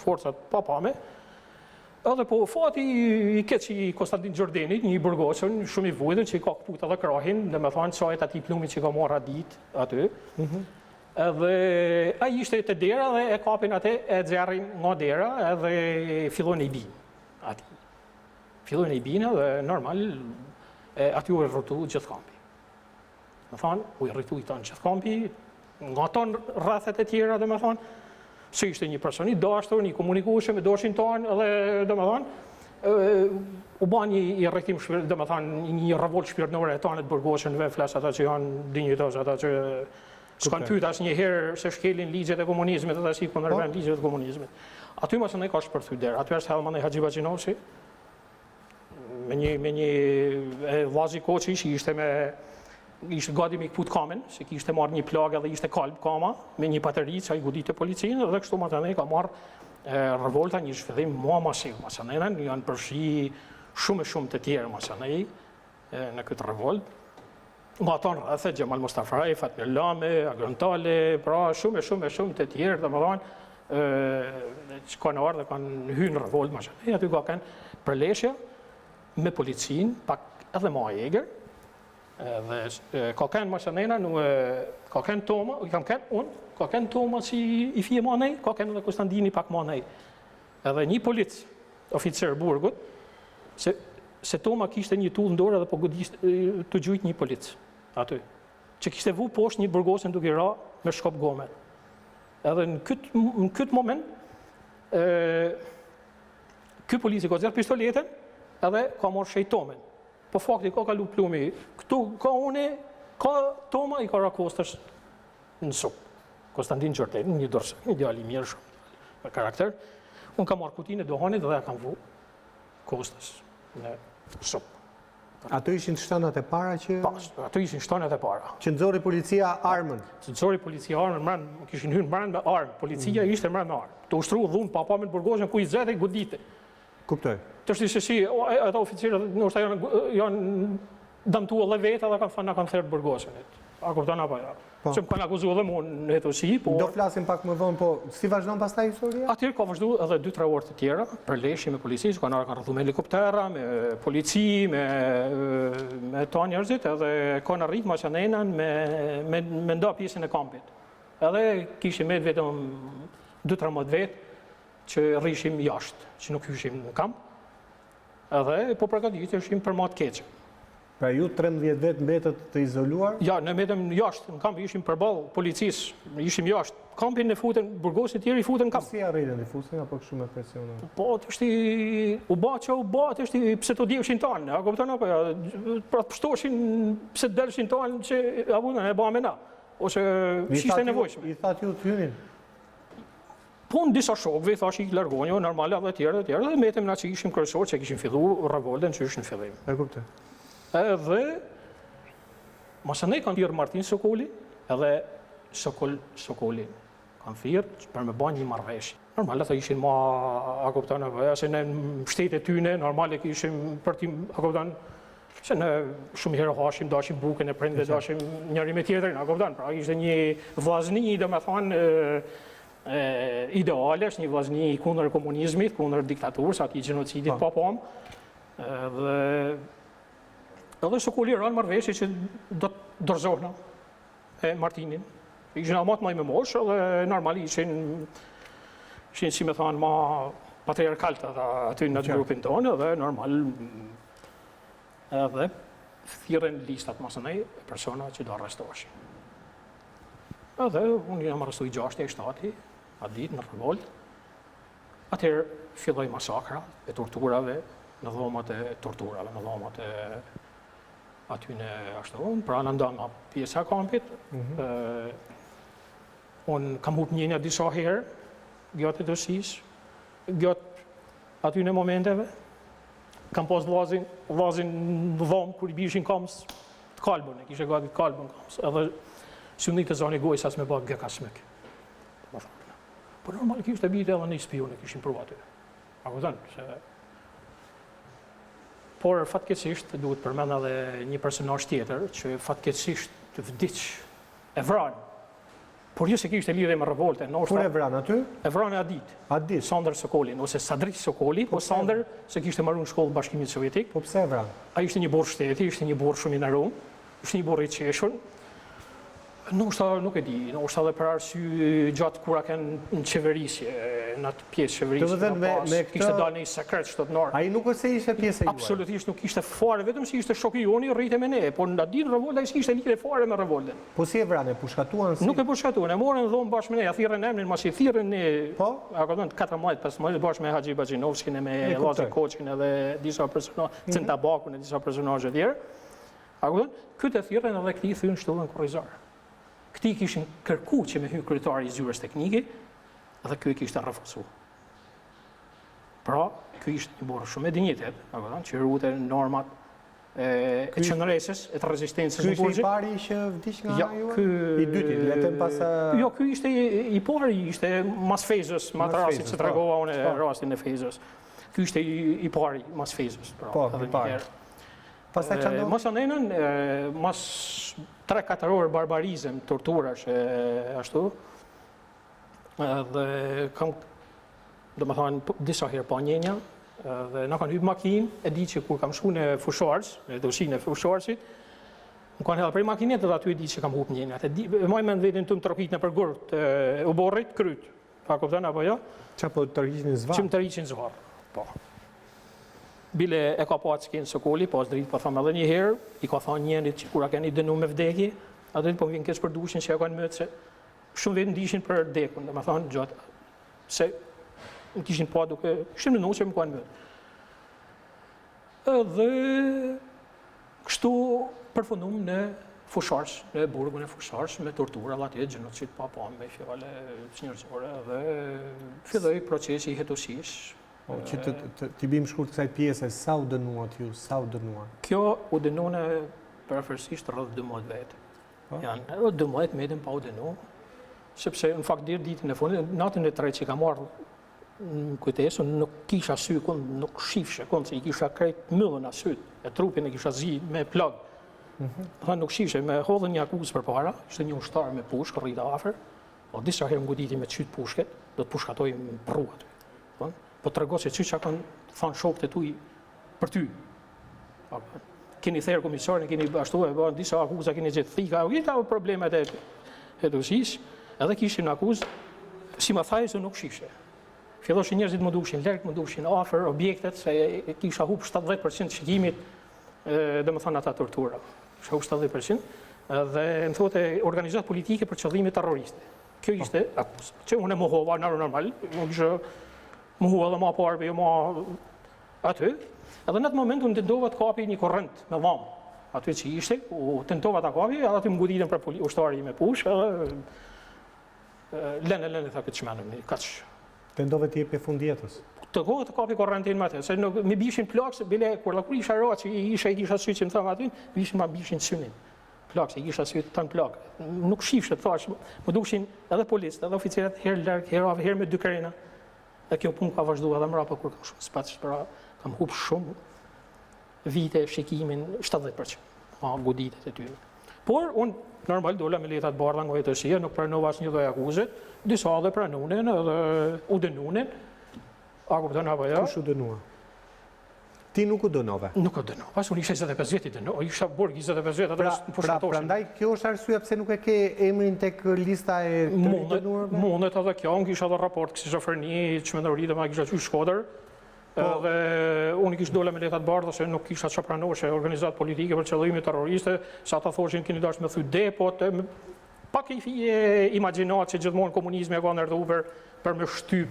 forcat papame, edhe po fati i ketë që i Konstantin Gjordenit, një burgosën, shumë i vujtën, që i ka këput edhe krahin, dhe më thane, sajt ati Plumbin që ka marra dit aty. Edhe a ishte të dera dhe e kapin atë, e zjarrin nga dera, edhe fillon e i bin. Fillon e i bin dhe normal, aty u e rrëtu gjithë kampi. Më thane, u e rrëtu i tanë gjithë kampi, nga tonë rrëthet e tjera, dhe me thonë, se ishte një person i dashtur, një komunikueshëm me doshin tonë, edhe, dhe me thonë, u ba një rrëtim, dhe me thonë, një revolt shpirtnore e tonë të burgoshënve, flas ata që janë dinjitos, ata që s'kanë pyet asnjë herë se shkelin ligjet e komunizmit, ata si kundërvejnë ligjet e komunizmit. Aty mësë ne ka shpërthy derë, aty është Helmani Haxhi Baqinosi, me një vazi koqi që ishte gati me këput kamen, se kishte marrë një plagë dhe ishte kalb kama, me një pateri që a i godit të policinë, dhe kështu ma të ne ka marrë revolta një shfillim mua masiv. Masanenen janë përshi shumë të tjerë masanej në këtë revolt. Nga tonë rrëthe, Gjemal Mustafaj, Fatmir Lame, Agrontale, pra shumë të tjerë, dhe më dhanë, që kanë ardhë dhe kanë hynë revolt masanej, aty ka kanë përleshja me policinë, pak edhe ma eger, dhe ka kanë masanena, ka kanë Toma, kam kanë unë, ka kanë Toma si i fije ma nej, ka kanë edhe Konstantini pak ma nej. Edhe një polic, oficer burgut, se Toma kishte një tull në dorë edhe po godiste të gjujt një polic, aty, që kishte vu poshtë një burgosën duke ra me shkop gome. Edhe në këtë moment, ky polici ka zerë pistoletën edhe ka marrë shejtomen. Po fakti ka kalu Plumi, këtu ka une, ka Toma i ka rakostës në supë. Konstantin Gjorden, një dorse, një djali mirë shumë për karakter. Unë ka marrë kutinë e dohanit dhe kam vu kostës në supë. Ato ishin shtanat e para që... Pas, ato ishin shtanat e para. Që nëzori policia armën? Që nëzori policia armën, kishin hynë mërën me armë. Policia ishte mërën me armë. Të ushtru dhunë papa me të burgosën ku i zete i godite. Kuptoj. Të është se si, ata oficirët nështë janë damtua dhe veta dhe kanë thënë na kanë therë burgosën. A kupton apo jo? Që më kanë akuzuar edhe mua në hetosi, po Do flasim pak më vonë, po si vazhdon pastaj historia? atëherë ka vazhduar edhe 2-3 orë të tjera për leshje me policisë, kanë rrothu me helikoptera, me polici, me to njerëzit, edhe kanë arrit maqanenën me nda pjesën e kampit. Edhe kishim me vetëm 2-13 vetë që rrishim jashtë, që nuk hyshim në kamp. Edhe po përgatiteshim për ma të keqe. Pra ju 13 vetë mbetët të izoluar? Ja, ne mbetëm jashtë, në kamp ishim përballë policisë, ishim jashtë. Kampin e futen, burgosit tjerë i futen në kamp. Si arritën i fusin apo kështu me presionin? Po, u ba, pse të djevshin tanë, a kupton apo ja, pra të pështoshin pse të delshin tanë që avunën e bëme na, ose ishte nevojshme. I thatë ju të hynin? Po në disa shokëve, thash i largonjo, normale dhe tjerë, dhe metëm na që ishim kryesor, që kishim fillu revoltën që ishë në fillim. E kuptoj. Edhe, masanej kanë thirrë Martin Sokoli, edhe Sokoli kanë thirrë për me bën një marrëveshje. Normale ata ishin ma, a kupton apo ja, se në shtetet tyne, normale ishim për tim, a kupton, se në shumë herë hashim, dashim bukën e prindve, dashim njëri me tjetrin, a kupton, pra ishte një vllazni, domethënë idealesh, një vllazni kundër komunizmit, kundër diktaturës, atij gjenocidit pa pam. Edhe Sokoli ranë marrëveshje që do të dorëzohna e Martinin. Ishin amat më me moshë dhe normal ishin si me thonë ma patriarkalt aty në grupin tonë dhe normal edhe thirrën listat masonej e persona që do arrestoheshin. Edhe unë jam arrestuar 6 e 7 atë ditë në revolt. Atëherë filloi masakra e torturave në dhomat e torturave, në dhomat e aty në ashtu, pra në nda nga pjesa kampit. Unë kam hup njënja disa herë, gjatë të dosisë, gjatë aty në momenteve. Kam pas vllazin në dhomë, kur i bishin kamës të kalbën, e kishe gati të kalbën kamës. Edhe syndit të zani gojës as me bak gëka smek. Por normal kishte bite edhe një spion e kishin përva aty. A kupton se por fatkeqësisht duhet përmend edhe një personazh tjetër që fatkeqësisht të vdiq e vran. Por jo se kishte lidhje me revoltën, Kur e vran aty? E vran e Adit. Sander Sokolin ose Sadrik Sokoli, po Sander se kishte marrë në shkollë Bashkimit Sovjetik. Po pse e vran? Ai ishte një burr shteti, ishte një burr shumë i nderuar, ishte një burr i qeshur. Nuk e di, ndoshta edhe për arsye gjatë kur kanë në qeverisje, në atë pjesë qeverisje. Kishte dalë në sekret shtetënor. Ai nuk është se ishte pjesë e juaj. Absolutisht nuk ishte fare, vetëm se ishte shoku joni, rrite me ne, por në ditë revolta ishte lidhje fare me revoltën. Po si e vranë, pushkatuan si? Nuk e pushkatuan, e morën dhomë bashkë me ne, ja thirrën emrin, mos i thirrën ne. Po? A kupton 14-15 bashkë me Haxhi Baxhinovskin e me Llazi Koçin edhe disa personazhe, Centabakun e disa personazhe tjerë. A kupton? Këto thirrën edhe këtij thyn shtullën kurrizor. Këti kishin kërku që me hy kryetari i zyrës teknike, dhe kjo i kishte refuzuar. Pra, kjo ishte një burr shumë e dinjitet, që rrute normat e qëndresës, e të rezistencës në burgjit. Ky ishte i pari që vdiq nga juaj? I dyti, letëm pas... Jo, ky ishte i pari, ishte mas Fejzës, ma të rastit që të regova unë rastin e Fejzës. Ky ishte i pari mas Fejzës. Po, i pari. Pastaj çfarë ndodhi? Mos anënën, mas 3-4 orë barbarizëm, torturash ashtu. Dhe kam, domethënë, disa herë pa njenja, dhe na kanë hyrë makinë, e di që kur kam shku në fusharës, në doshinë e fusharësit, më kanë hedhur prej makinet dhe aty e di që kam hup njenjat. E maj me në vetin të më tërkit në përgurët, u borrit, kryt. Pa kupton apo jo? Qa po tërhiqin zvarr? Që më tërhiqin zvarr, po. Bile e ka pa që kënë Sokoli, pas dritë pa thamë edhe një herë, i ka thanë njenit që kura keni dënu me vdekje, atë po më vinë kesh për dushin që ja kanë mëtë se shumë vetë ndishin për dekun, dhe më thanë gjatë, se më kishin pa duke, shumë në nuqe më kanë mëtë. Edhe kështu përfundum në fusharës, në burgun e fusharës, me tortura dhe atje gjenocid pa me fjale njerëzore, dhe filloi procesi i hetosisë. Që t'i bim shkurt kësaj pjese, sa u dënuat ju, sa u dënuat? Kjo u dënune përfërsisht rrëdhë 12 vetë. Janë rrëdhë 12 metën pa u dënu, sepse në fakt dirë ditën e fundit, natën e 3 që ka marrë në kujtesë, nuk kisha sy, nuk shifshe, se i kisha krejt mëllën a syt, e trupin e kisha zi me plagë. Nuk shihej me hodhën një akuzë përpara, ishte një ushtar me pushkë rrita afër. O disa herë më goditi me të qyt pushket, do të pushkatoj në rrugë aty. Po tregoj se çka kanë thënë shokët e tuaj për ty. Keni therë komisarin, keni ashtu e bën disa akuza, keni gjetë thika, ka problemet e dosisë, edhe kishin akuzë, si më thaj se nuk shihej. Filloshin njerëzit më dukishin larg, më dukishin afër objektet, se kisha humbur 70% shikimit, domethënë ata tortura. Kisha humbur 70%, dhe më thotë organizat politike për qëllime terroriste. Kjo ishte akuzë. Që unë e mohova normal, nuk isha mohua edhe më parë, jo më aty. Edhe në atë moment unë tentova të kapi një korrent me dhamë. Aty që ishte, u tentova ta kapi, edhe aty më goditën për ushtari me pushkë, lënë tha këtë çmenëm, kaç. Tentove të jepe fund jetës. Të kohë të kapi korrentin me atë, se nuk mi bishin plakë, bile kur isha ra që kisha sytë që më thamë aty, bishin synin. Plakë, se kisha sytë tanë plakë. Nuk shifshe, thash, më dukshin edhe policët, edhe oficierët, herë larg, herë me dy krena. Dhe kjo punë ka vazhdu edhe mrapa kur kam shumë spatës pra, kam hup shumë vite shikimin 70%, goditet e tyre. Por, unë normal dola me letat bardha nga jetësia, nuk pranova asnjë lloj akuze, disa edhe pranunin edhe u dënunin. A kupton apo jo? Kush u dënua? Ti nuk u dënove? Nuk u dënova. Pas unë isha 25 vjet i dënova, isha burg 25 vjet atë në pushtatosh. Prandaj kjo është arsyeja pse nuk e ke emrin tek lista e të dënuarve? Mundet edhe kjo, unë kisha edhe raport skizofreni, çmendori dhe ma kisha qysh Shkodër. Dhe unë kish dola me letat bardha se nuk kisha çfarë pranoshe organizat politike për qëllime terroriste, sa ata thoshin keni dashur me thy depot, pak i imagjinat që gjithmonë komunizmi e ka ndërtuar për me shtyp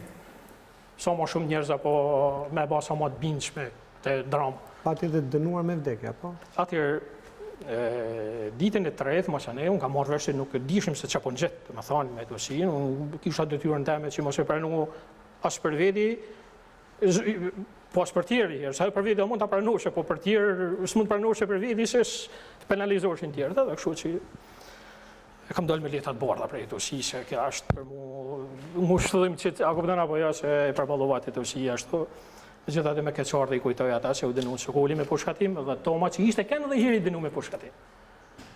sa më shumë njerëz apo me basa më të bindshme të dramë. Pati dhe dënuar me vdekje, apo? Atëherë, ditën e tretë, unë kam marrë vesh se nuk dishim se çfarë po ngjet, më thonë me dosinë, unë kisha detyrën time që mos e pranu as për veti, po as për tjerë herë, sa për veti mund ta pranoshe, po për tjerë s'mund pranoshe për veti se të penalizoheshin tjerë, dhe kështu që kam dalë me letat bardha për dosisë, kjo është për mu shëllim që a kupton apo jo se e përballova të dosija ashtu. Gjithatë me keqardhë i kujtoj ata që u dënuan Sokoli me pushkatim dhe Toma që ishte kanë edhe herë dënuar me pushkatim.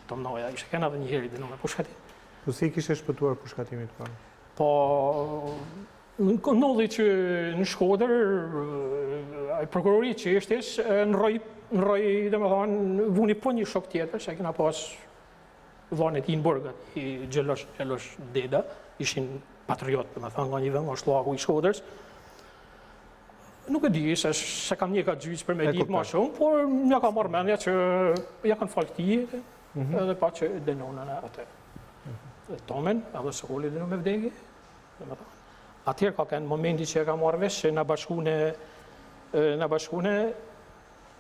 Tomnoja ishte kanë edhe një herë dënuar me pushkatim. Po si kishe shpëtuar pushkatimit parë? Po ndodhi që në Shkodër prokurori që çështjes nroi domethënë vuni po një shok tjetër, se kena pas vllain e tij në burg, i Xhelosh Deda, ishin patriot, domethënë nga një vend nga shllaku i Shkodrës. Nuk e di se kam një ka gjyq për me ditë ma shumë, por mja ka marrë mendja që ja kanë falë këtij, edhe pa që dënonën atë. Tomen, edhe Sokoli dënu me vdekje. Atëherë ka kënë momenti që e ka marrë vesh që në bashkune,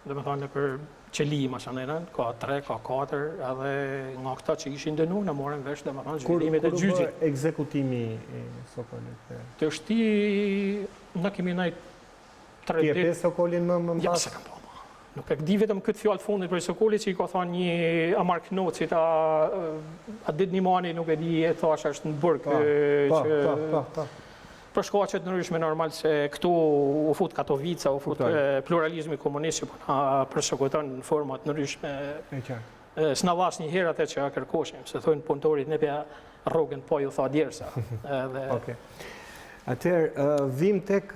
dhe me thonë për qeli, ma shanënën, ka 3, ka 4, edhe nga këta që ishin dënu, në marrën vesh dhe me thonë zhvillimit e gjyqit. Kur bërë ekzekutimi i Sokolit? Të shti, në kemi najtë Ti e pe Sokolin më mbas? Ja, se kam po ma. Nuk e di vetëm këtë fjallë fundit për Sokolit që i ka thonë një Amark Nocit, a dit një mani nuk e di e thash është në burg. Për shkaqet ndryshme normal se këtu u fut Katovica, u fut pluralizmi komunist që përsekuton në format ndryshme. S'na vas një herë atë që a kërkoshim, se thojnë punëtorit në pja rrugën po ju tha djersa. Atëherë, vim tek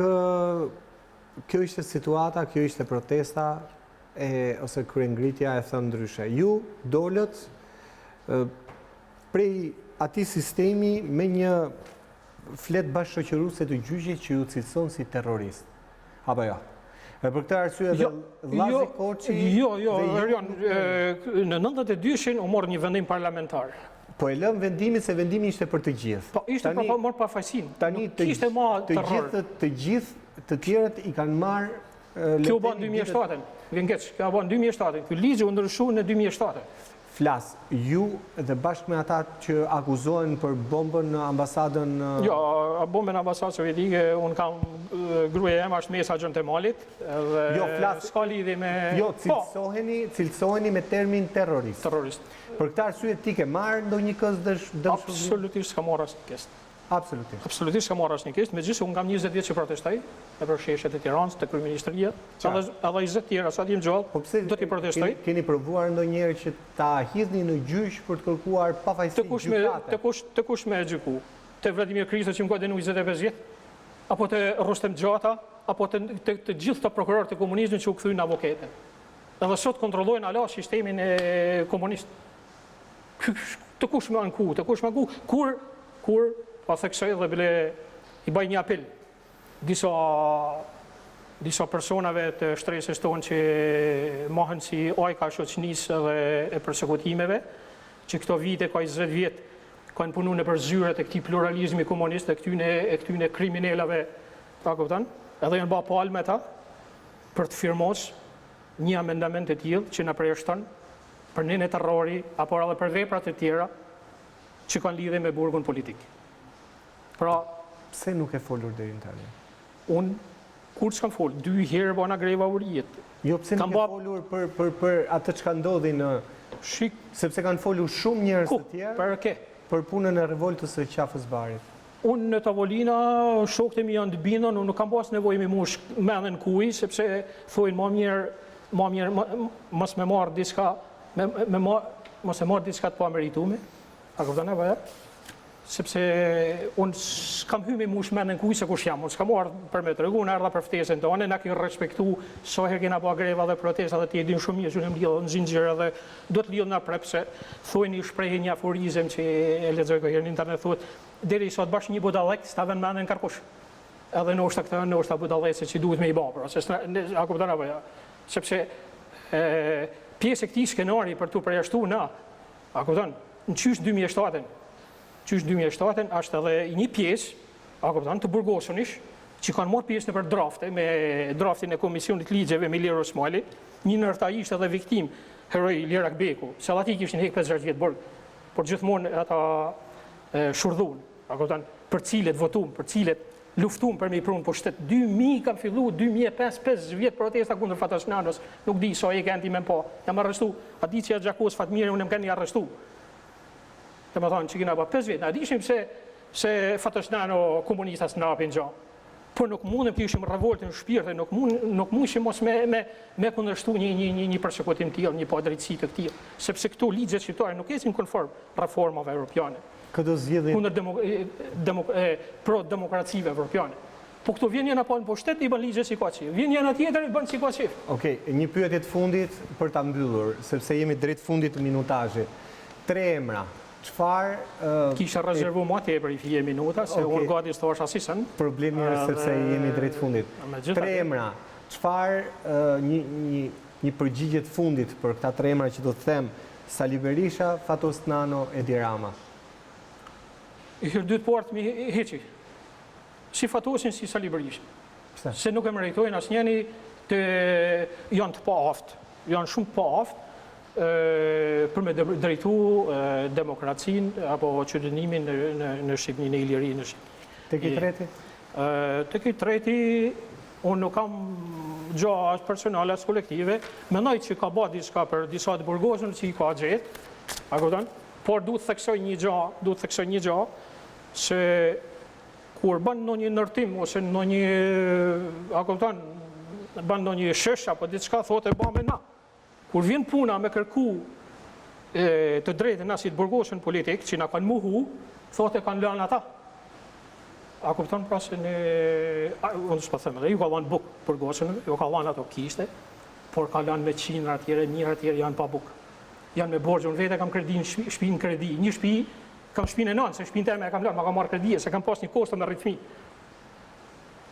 kjo ishte situata, kjo ishte protesta, ose kryengritja e thënë ndryshe. Ju dolët prej ati sistemi me një flet bashkëshoqëruese të gjyqit që ju cilëson si terrorist. Apo jo? E për këtë arsye dhe Vllazi Koçi... Jo, Erion, në 92-shin u morë një vendim parlamentar. Po e lëm vendimin se vendimi ishte për të gjithë. Po ishte për morë pa fajsin. Tani të gjithë të tjerët i kanë marrë... Kjo ban 2007, vjen keq, kjo ban 2007, kjo ligji u ndryshu në 2007. Flas, ju dhe bashkë me ata që akuzohen për bombën në ambasadën... Jo, bombën në ambasadën sovjetike, unë kam gruaja ema është mesazhën të malit, dhe s'ka lidhje me... Jo, cilësoheni me termin terrorist. Terrorist. Për këtë arsye ti ke marrë ndonjë kësë dëshmëri? Absolutisht s'ka marrë asnjë kësë. Absolutisht. Absolutisht ka marrë asnjë keq, megjithëse unë kam 20 vjet që protestoj nëpër sheshet e Tiranës, te kryeministria, edhe 20 tjera sa jam gjallë, Po pse do t'i protestoj. keni provuar ndonjëherë që ta hidhni në gjyq për të kërkuar pafajësi gjykate? Të kush me e gjyku? Te Vladimir Kristo që më ka dënuar 25 vjet? Apo te Rustem Gjata? Apo të gjithë të prokurorët e komunizmit që u kthyen në avokate? Edhe sot kontrollojnë ala sistemin e komunist. Të kush me anku? Të kush me anku? Kur pa theksoj dhe bile i baj një apel disa personave të shtresës tonë që mohen si ajka shoqënisë dhe e përsekutimeve, që këto vite, ka 20 vjet, kanë punu në përzyret e këtij pluralizmi komunist, e këtyne kriminelave, ta kupton? Edhe janë ba palë me ta për të firmos një amendament të tillë që na përjashton për nënë terrori apo edhe për vepra të tjera që kanë lidhje me burgun politik. Pra, pse nuk e folur deri në tani? Unë kur s'kam fol, 2 herë bana greva urijet. Jo, pse nuk e folur për atë çka ndodhi në Shik, sepse kanë folur shumë njerëz të tjerë për ke? për punën e revoltës së Qafës Barit. Unë në tavolina, shokët e mi janë të bindur, unë nuk kam pas nevojë me mush mendën kuj, sepse thojnë më mirë mos me marr diçka, mos e marr diçka të pa meritume. A kupton apo jo? Sepse unë s'kam hyrë me mush mendën kuj se kush jam, unë s'kam marrë për me tregu, unë erdha për ftesën tonë, na kemi respektu sa herë kena bërë greva dhe protesta dhe ti e din shumë mirë që ne lidhë në zinxhir edhe do të lidhë na prep se thojnë shprehje një aforizëm që e lexoj kohë në internet thotë deri sa të bash një budallëk s'ta vën mendën karkush. Edhe ndoshta këtë ndoshta budallëse që duhet me i bë, pra, se a kupton apo jo? Sepse pjesë e këtij skenari për tu përjashtuar na, a kupton? Në qysh 2007-ën është edhe një pjesë, a kupton, të burgosënish, që kanë marrë pjesë nëpër drafte, me draftin e Komisionit Ligjeve me Liro Osmali, një ndër ata ishte edhe viktim, heroi Lirak Beku, se ati kishin hek 50 vjet burg, por gjithmonë ata shurdhun, a kupton, për cilët votum, për cilët luftum për me i prunë pushtet. 2000 kam fillu, 2005, 5 vjet protesta kundër Fatasnanos, nuk di sa e kanë ti më po. Jam arrestu, a di që Gjakos Fatmiri unë më kanë arrestu. Të më thonë që kina ba 5 vjet, na dishim se Fatasnano komunistas në apin gjo. Por nuk mundem të ishim revoltën në shpirtë, nuk mundeshim mos me kundërshtu një përsekutim tillë, një padrejtësi të tillë, sepse këto ligjet shqiptare nuk ecin konform reformave europiane. Këto zgjedhje kundër pro-demokracive evropiane. Po këto vjen janë apo në pushtet i bën ligje si ka qef. Vjen janë tjetër i bën si ka qef. Okej, një pyetje të fundit për ta mbyllur, sepse jemi drejt fundit të minutazhit. 3 emra. Çfarë kisha rezervu më tepër i fije minuta se unë gati të thash asisën. Problemi është sepse jemi drejt fundit. 3 emra. Çfarë një përgjigje të fundit për këta 3 emra që do të them Sali Berisha, Fatosnano, Edi Rama. I hyrë 2 portë mi heqi. Si Fatosin, si Sali Berisha. Se nuk e meritojnë asnjëni të janë të pa aftë. Janë shumë pa aftë për me drejtu demokracinë apo qytetërimin në Shqipëri, në Iliri, në Shqipëri. Tek i treti? Tek i treti, unë nuk kam gjo as personale, as kolektive, mendoj që ka ba diçka për disa të burgosën që i ka gjetë, a kupton? Por duhet theksoj një gjo, se kur bën ndonjë ndërtim ose ndonjë, a kupton, bën ndonjë shesh apo diçka thotë e bëmë na. Kur vjen puna me kërku të drejtën na si të burgosën politik që na kanë muhu, thotë e kanë lënë ata. A kupton pra se unë s'po them edhe ju ka dhënë buk burgosën, ju ka dhënë ato kishte, por ka lënë me qindra tjera, mijëra tjera janë pa buk. Janë me borxhe, unë vetë kam kredi në shtëpinë kredi, një shtëpi kam shtëpinë e nënë, se shtëpinë time e kam lënë, ma kam marrë kredi, se kam pas një kostë me rritmi.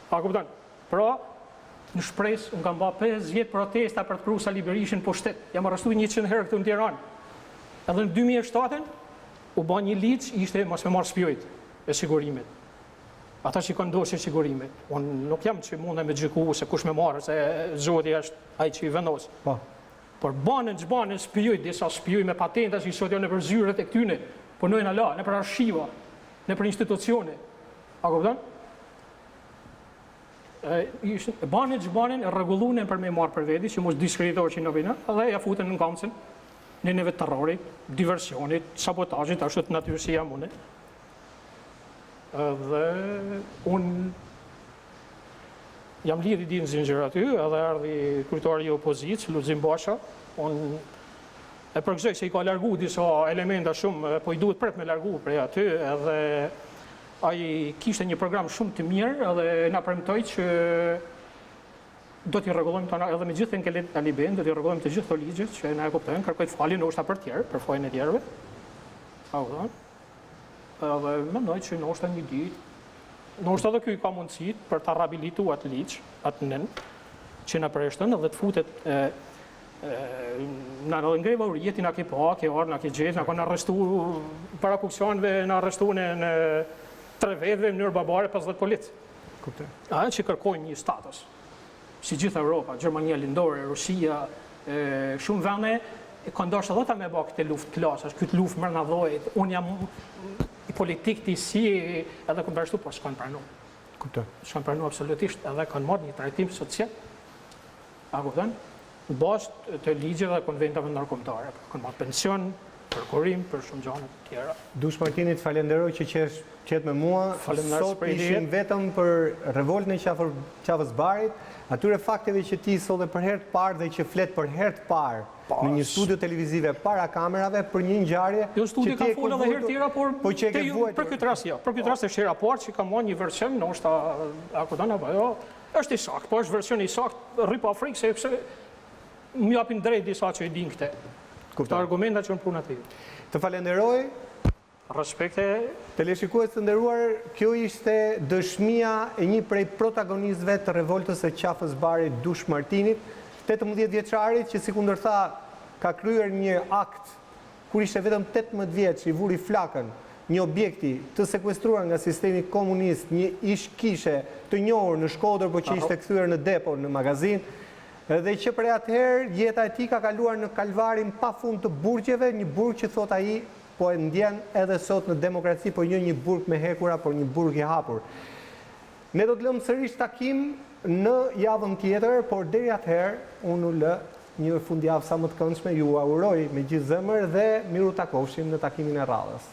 A kupton? Pra, në shpresë, unë kam ba 5 vjet protesta për të pru Sali Berishën pushtet. Jam arrestuar 100 herë këtu në Tiranë. Edhe në 2007-ën, u ba një ligj, ishte mos me marrë spjojt e sigurimet. Ata që kanë dosje sigurimet. Unë nuk jam që mundem me gjyku se kush me marrë, se zoti është ai që i vendos. Por banën spjojt, disa spjoj me patenta që i sot janë në për zyret e këtyne, punojnë ala, në për arshiva, në për institucione. A kupton? Banin e rregullunen për me marrë për veti, që mos diskreditor që në vina, edhe ja futen në kamcën, në neve terrorit, diversionit, sabotajit, ashtu të natyrë si jam une. Dhe unë jam lidh i di në zinxhir aty, edhe erdhi kryetari i opozitës, Lulzim Basha. Unë e përgëzoj se i ka largu disa elementa shumë, po i duhet prap me largu prej aty, edhe ai kishte një program shumë të mirë, edhe na premtoi që do t'i rregullojmë tona edhe me gjithë enkelet taliben, do t'i rregullojmë të gjithë këto ligje që na e kuptojnë, kërkoj falje ndoshta për tjerë, për fojën e tjerëve. Edhe mendoj që ndoshta një ditë, ndoshta edhe ky ka mundësi për ta rehabilituar atë ligj, atë nen që na përshton edhe të futet na ngreva urjeti, na ke pa, ke ardhur, na ke gjetë, na kanë arrestuar para kukshanëve, na arrestuan në 3 vetëve në mënyrë barbare 50 polic. Kuptoj. Që kërkojnë një status. Si gjithë Europa, Gjermania Lindore, Rusia, shumë vende kanë dashur edhe ta me bë këtë luftë klasash, këtë luftë brenda dhojit. Unë jam i politik të si edhe kam bërshtu, po s'kan pranuar. Kuptoj. S'kan pranuar absolutisht, edhe kanë marrë një trajtim social. A kupton? Në bazë të ligjeve dhe konventave ndërkombëtare. Kanë marrë pension, për kurim, për shumë gjëra të tjera. Dush Martinit, falenderoj që qetë me mua. Sot ishim vetëm për revoltën e Qafës Barit, atyre fakteve që ti sot dhe për herë të parë dhe që flet për herë të parë në një studio televizive para kamerave për një ngjarje. Jo, studio ka folur edhe herë tjera, por për këtë rast jo. Për këtë rast është raport që ka marrë një version, ndoshta akudon apo jo, është i saktë, po është versioni i saktë, rri pa frikë sepse më japin drejt disa që i din këtë. Këto argumenta që në punë aty. Të falenderoj. Respekte. Teleshikues të nderuar, kjo ishte dëshmia e një prej protagonistëve të revoltës së Qafës Barit, Dush Martinit, 18 vjeçarit që sikundër tha ka kryer një akt kur ishte vetëm 18 vjeç, i vuri flakën një objekti të sekuestruar nga sistemi komunist, një ish-kishe të njohur në Shkodër, por që ishte kthyer në depo, në magazin. Dhe që për atëherë jeta e tij ka kaluar në kalvarin pafund të burgjeve, një burg që thot ai po e ndjen edhe sot në demokraci, po jo një burg me hekura, por një burg i hapur. Ne do të lëmë sërish takim në javën tjetër, por deri atëherë unë u lë një fundjavë sa më të këndshme, ju uroj me gjithë zemër dhe miru takofshim në takimin e radhës.